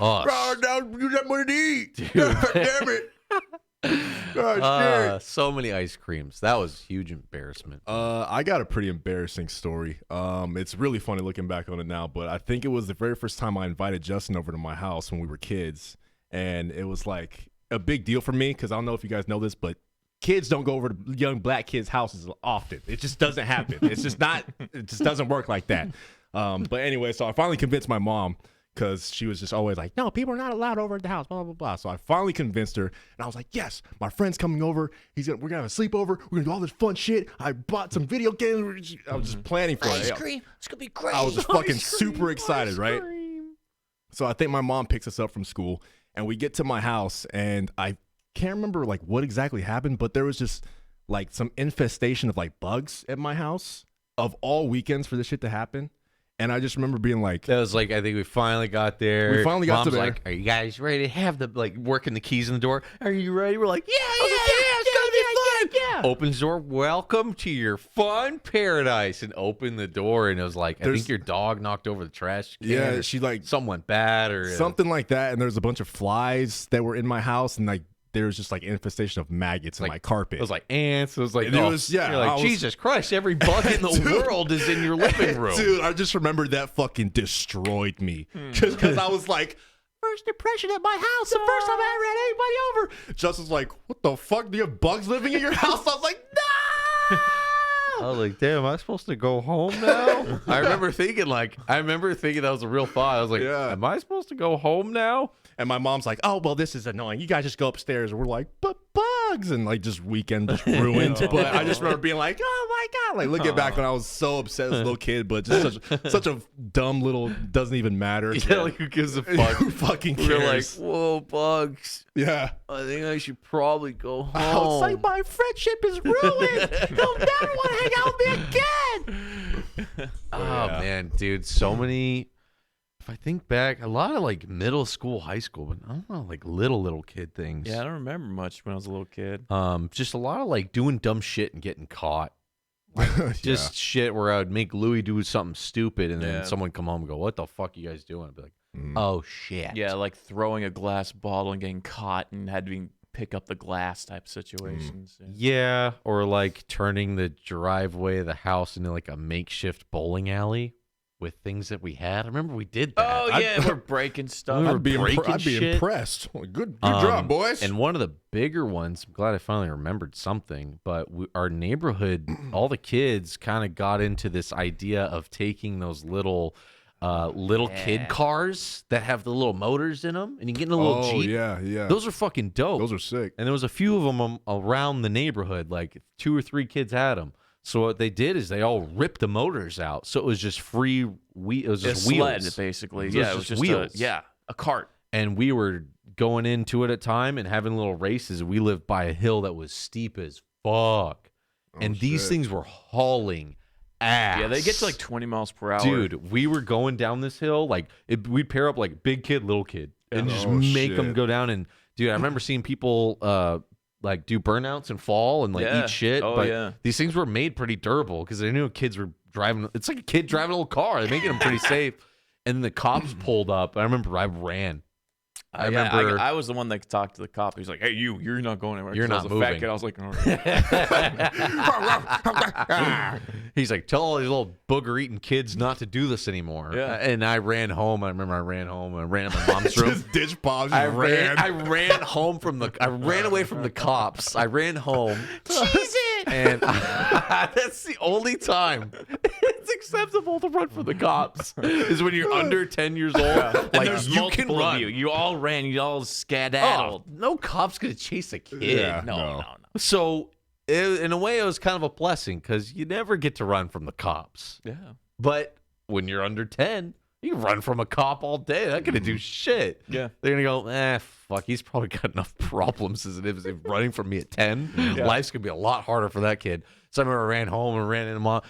Us. now use that money to eat. Dude. Damn it. So many ice creams. That was a huge embarrassment. I got a pretty embarrassing story. It's really funny looking back on it now, but I think it was the very first time I invited Justin over to my house when we were kids, and it was like a big deal for me because I don't know if you guys know this, but kids don't go over to young black kids' houses often. It just doesn't happen. It's just not. It just doesn't work like that. But anyway, so I finally convinced my mom. Because she was just always like, no, people are not allowed over at the house, blah, blah, blah. So I finally convinced her, and I was like, yes, my friend's coming over. We're going to have a sleepover. We're going to do all this fun shit. I bought some video games. I was just planning for it. cream. It's going to be great. I was just fucking super excited, right? So I think my mom picks us up from school, and we get to my house, and I can't remember like what exactly happened, but there was just like some infestation of like bugs at my house of all weekends for this shit to happen. And I just remember being like, That was like, I think we finally got there. We finally got Mom's to there. like, are you guys ready to have the, working the keys in the door? Are you ready? We're like, yeah, it's going to be fun. Opens the door. Welcome to your fun paradise. And opened the door. And it was like, I There's- think your dog knocked over the trash can. yeah, or she like something went bad or something like that. And there's a bunch of flies that were in my house, and like there was just like infestation of maggots in my carpet. It was like ants. It was like, And it was, yeah, You're like, Jesus Christ, every bug in the world is in your living room. Dude, I just remember that fucking destroyed me. Just because I was like, first impression at my house, the first time I ever had anybody over. Justin's like, what the fuck? Do you have bugs living in your house? I was like, no! I was like, damn, am I supposed to go home now? I remember thinking that was a real thought. I was like, Yeah. am I supposed to go home now? And my mom's like, oh, well, this is annoying. You guys just go upstairs. And we're like, but bugs. And like just weekend just ruined. But I just remember being like, oh my God. Like looking back when I was so upset as a little kid, but just such a dumb little, doesn't even matter. Yeah, like who gives a fuck? Who fucking cares? We're like, whoa, bugs. Yeah. I think I should probably go home. I was like, my friendship is ruined. He'll never want to hang out with me again. Oh, man, dude, so many. If I think back, a lot of like middle school, high school, but I don't know, like little kid things. Yeah, I don't remember much when I was a little kid. Just a lot of like doing dumb shit and getting caught. Just shit where I would make Louis do something stupid and then someone come home and go, what the fuck are you guys doing? I'd be like, oh shit. Yeah, like throwing a glass bottle and getting caught and had to pick up the glass type situations. Yeah, or like turning the driveway of the house into like a makeshift bowling alley with things that we had. I remember we did that. Oh yeah, we're breaking stuff. We were I'd be breaking shit. impressed. Well, good job, boys. And one of the bigger ones, I'm glad I finally remembered something, but our neighborhood, all the kids kind of got into this idea of taking those little kid cars that have the little motors in them, and you get in a little Jeep. Yeah. Those are fucking dope. Those are sick. And there was a few of them around the neighborhood, like 2 or 3 kids had them. So what they did is they all ripped the motors out, so it was just free. It was just wheels, sled, basically. So yeah, it was just wheels. a cart. And we were going into it at time and having little races. We lived by a hill that was steep as fuck, and these things were hauling ass. Yeah, they get to like 20 miles per hour. Dude, we were going down this hill like we'd pair up like big kid, little kid, and just make them go down. And dude, I remember seeing people like do burnouts and fall and like eat shit. Oh, but yeah. these things were made pretty durable because they knew kids were driving. It's like a kid driving a little car. They're making them pretty safe. And then the cops pulled up. I remember I ran. I remember I was the one that talked to the cop. He's like, "Hey, you're not going anywhere." You're 'Cause not I was a fat moving. kid. I was like, "All right." He's like, tell all these little booger eating kids not to do this anymore. Yeah. And I ran home. I remember I ran home and ran to my mom's room. Just ditch bombs. I ran home from I ran away from the cops. I ran home. Cheese it! And that's the only time it's acceptable to run from the cops is when you're under 10 years old. And Like there's you can multiple run. of you. You all ran. You all skedaddled. Oh, no cop's gonna chase a kid. Yeah. No. So in a way, it was kind of a blessing because you never get to run from the cops. Yeah. But when you're under 10, you can run from a cop all day. They're not gonna do shit. Yeah. They're gonna go, fuck, he's probably got enough problems as it is if running from me at 10. Life's gonna be a lot harder for that kid. So I remember I ran home and ran into mom.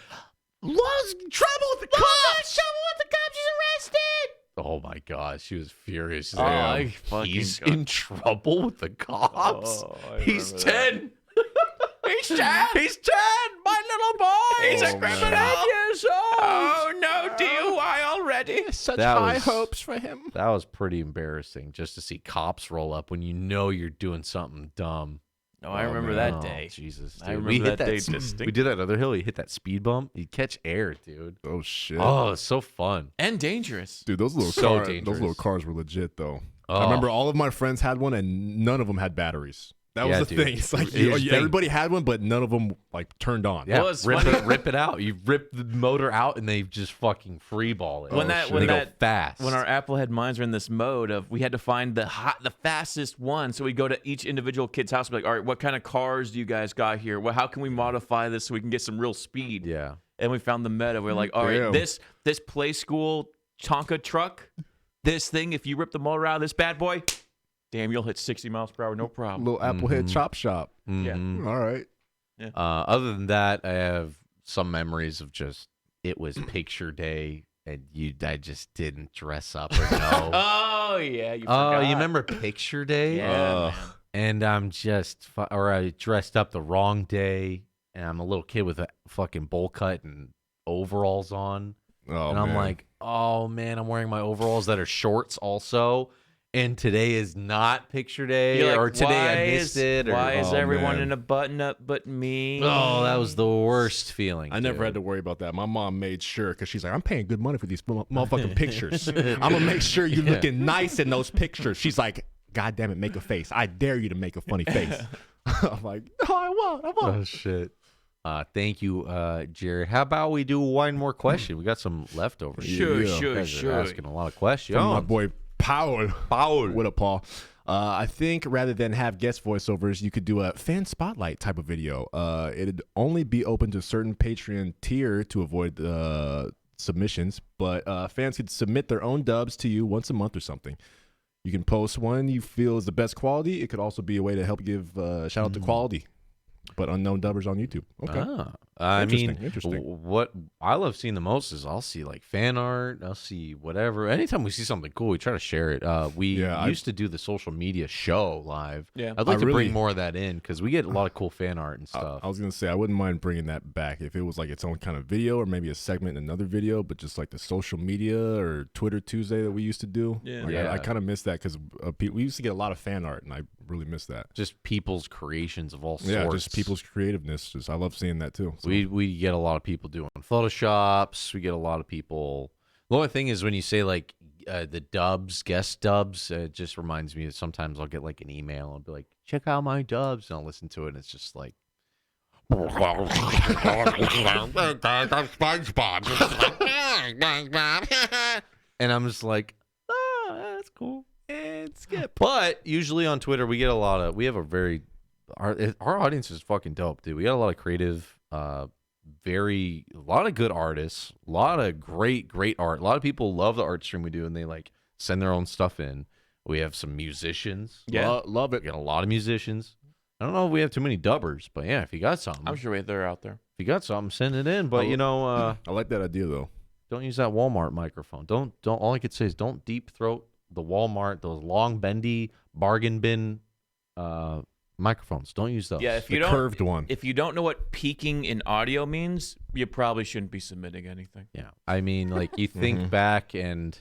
Love's in trouble with the cops. Trouble with the cops! He's arrested! Oh my god, she was furious. Oh, I fucking He's got- in trouble with the cops. Oh, I He's remember 10. He's 10. He's 10. My little boy. He's a Oh, criminal. man. 10 years old. Oh no, DUI already. Such That high was- hopes for him. That was pretty embarrassing just to see cops roll up when you know you're doing something dumb. No, I remember that Oh, day. Jesus, dude. I remember we hit that day We distinctly. did that other hill. You hit that speed bump. You catch air, dude. Oh shit. Oh, it's so fun. And dangerous. Dude, those little So those dangerous. little cars were legit though. Oh. I remember all of my friends had one and none of them had batteries. That Yeah, was the dude. thing. It's like Here's the thing. everybody had one, but none of them like turned on. Yeah, Well, it's rip funny. it out. You rip the motor out, and they just fucking free ball it. When they go fast. When our Applehead minds were in this mode of we had to find the fastest one, so we go to each individual kid's house and be like, all right, what kind of cars do you guys got here? Well, how can we modify this so we can get some real speed? yeah, And we found the meta. We're like, all right, Damn. this play school Tonka truck, this thing, if you rip the motor out of this bad boy, damn, you'll hit 60 miles per hour, no problem. Little Applehead chop shop. Yeah. All right. Other than that, I have some memories of just it was picture day, and I just didn't dress up or no. Oh, yeah. You Oh, forgot. you remember picture day? Yeah. man. And I'm just, or I dressed up the wrong day, and I'm a little kid with a fucking bowl cut and overalls on. Oh, And I'm man. like, oh man, I'm wearing my overalls that are shorts also. and today is not picture day, You're like, or today I "Why missed it. Or, Why is Oh, everyone man. in a button-up but me? Oh, that was the worst feeling. I never had to dude. worry about that. My mom made sure, because she's like, I'm paying good money for these motherfucking pictures. I'm going to make sure you're looking nice in those pictures. She's like, God damn it, make a face. I dare you to make a funny face. I'm like, no, I won't. Oh shit. Thank you, Jared. How about we do one more question? We got some leftovers. Sure, Yeah. You guys are asking a lot of questions. From my boy Paul. Paul. What up, Paul? I think rather than have guest voiceovers, you could do a fan spotlight type of video. It'd only be open to a certain Patreon tier to avoid submissions, but fans could submit their own dubs to you once a month or something. You can post one you feel is the best quality. It could also be a way to help give shout out to quality, but unknown dubbers on YouTube. Okay. I mean, Interesting. what I love seeing the most is I'll see like fan art. I'll see whatever. Anytime we see something cool, we try to share it. We used to do the social media show live. Yeah. I'd like to really- bring more of that in because we get a lot of cool fan art and stuff. I was gonna say I wouldn't mind bringing that back if it was like its own kind of video or maybe a segment in another video, but just like the social media or Twitter Tuesday that we used to do. Yeah. Like, Yeah. I kind of miss that because we used to get a lot of fan art, and I really miss that. Just people's creations of all sorts. Yeah, just people's creativeness. Just I love seeing that too. So, We get a lot of people doing photoshops. We get a lot of people. The only thing is when you say like the dubs, guest dubs, it just reminds me that sometimes I'll get like an email and be like, check out my dubs, and I'll listen to it, and it's just like. And I'm just like, that's cool. And skip. But usually on Twitter, we get a lot of. We have a very. Our audience is fucking dope, dude. We got a lot of creative, a lot of good artists, a lot of great art. A lot of people love the art stream we do, and they like send their own stuff in. We have some musicians. Yeah. love it. We got a lot of musicians. I don't know if we have too many dubbers, but yeah, if you got something, I'm sure they're out there. if you got something, send it in. But I like that idea though. don't use that Walmart microphone. Don't. All I could say is don't deep throat the Walmart, those long bendy bargain bin microphones. Don't use those. Yeah, if The you don't curved one. If you don't know what peaking in audio means, you probably shouldn't be submitting anything. Yeah. I mean, like you think back and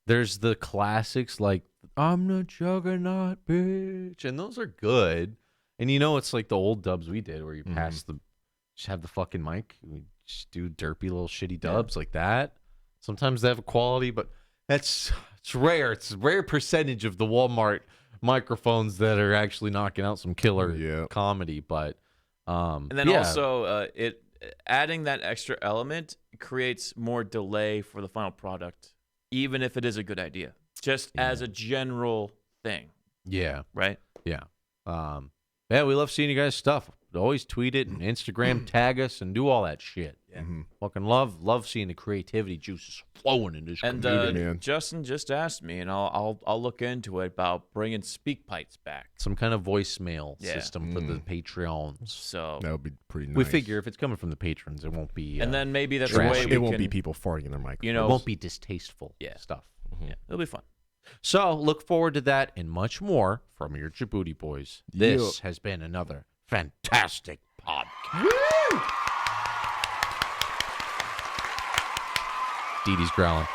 there's the classics like I'm the juggernaut, bitch. And those are good. And it's like the old dubs we did where you pass just have the fucking mic. We just do derpy little shitty dubs like that. Sometimes they have a quality, but it's rare. It's a rare percentage of the Walmart microphones that are actually knocking out some killer comedy. But And then also, it adding that extra element creates more delay for the final product, even if it is a good idea. Just as a general thing, yeah. right? Yeah. Yeah, we love seeing you guys' stuff. Always tweet it and Instagram tag us and do all that shit. Yeah. Fucking love seeing the creativity juices flowing in this And community. man. Justin just asked me, and I'll look into it about bringing speak pipes back. Some kind of voicemail Yeah. system for the Patreons. So That would be pretty nice. We figure if it's coming from the patrons, it won't be and then maybe that's trash. a way we it won't can, be people farting in their mic. you it know, won't be distasteful stuff. yeah, it'll be fun. So look forward to that and much more from your Jaboody boys. This has been another fantastic podcast. Dee Dee's growling.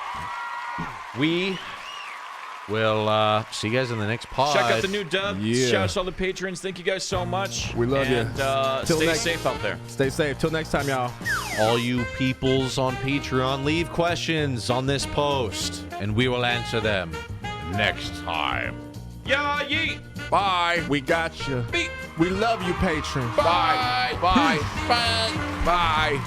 We will see you guys in the next pod. Check out the new dub. Yeah. Shout out to all the patrons. Thank you guys so much. We love you. And Till stay next- safe out there. Stay safe. Till next time, y'all. All you peoples on Patreon, leave questions on this post, and we will answer them next time. Yeah, yeet. Bye. We got you. Beep. We love you, patrons. Bye. Bye. Bye. Bye.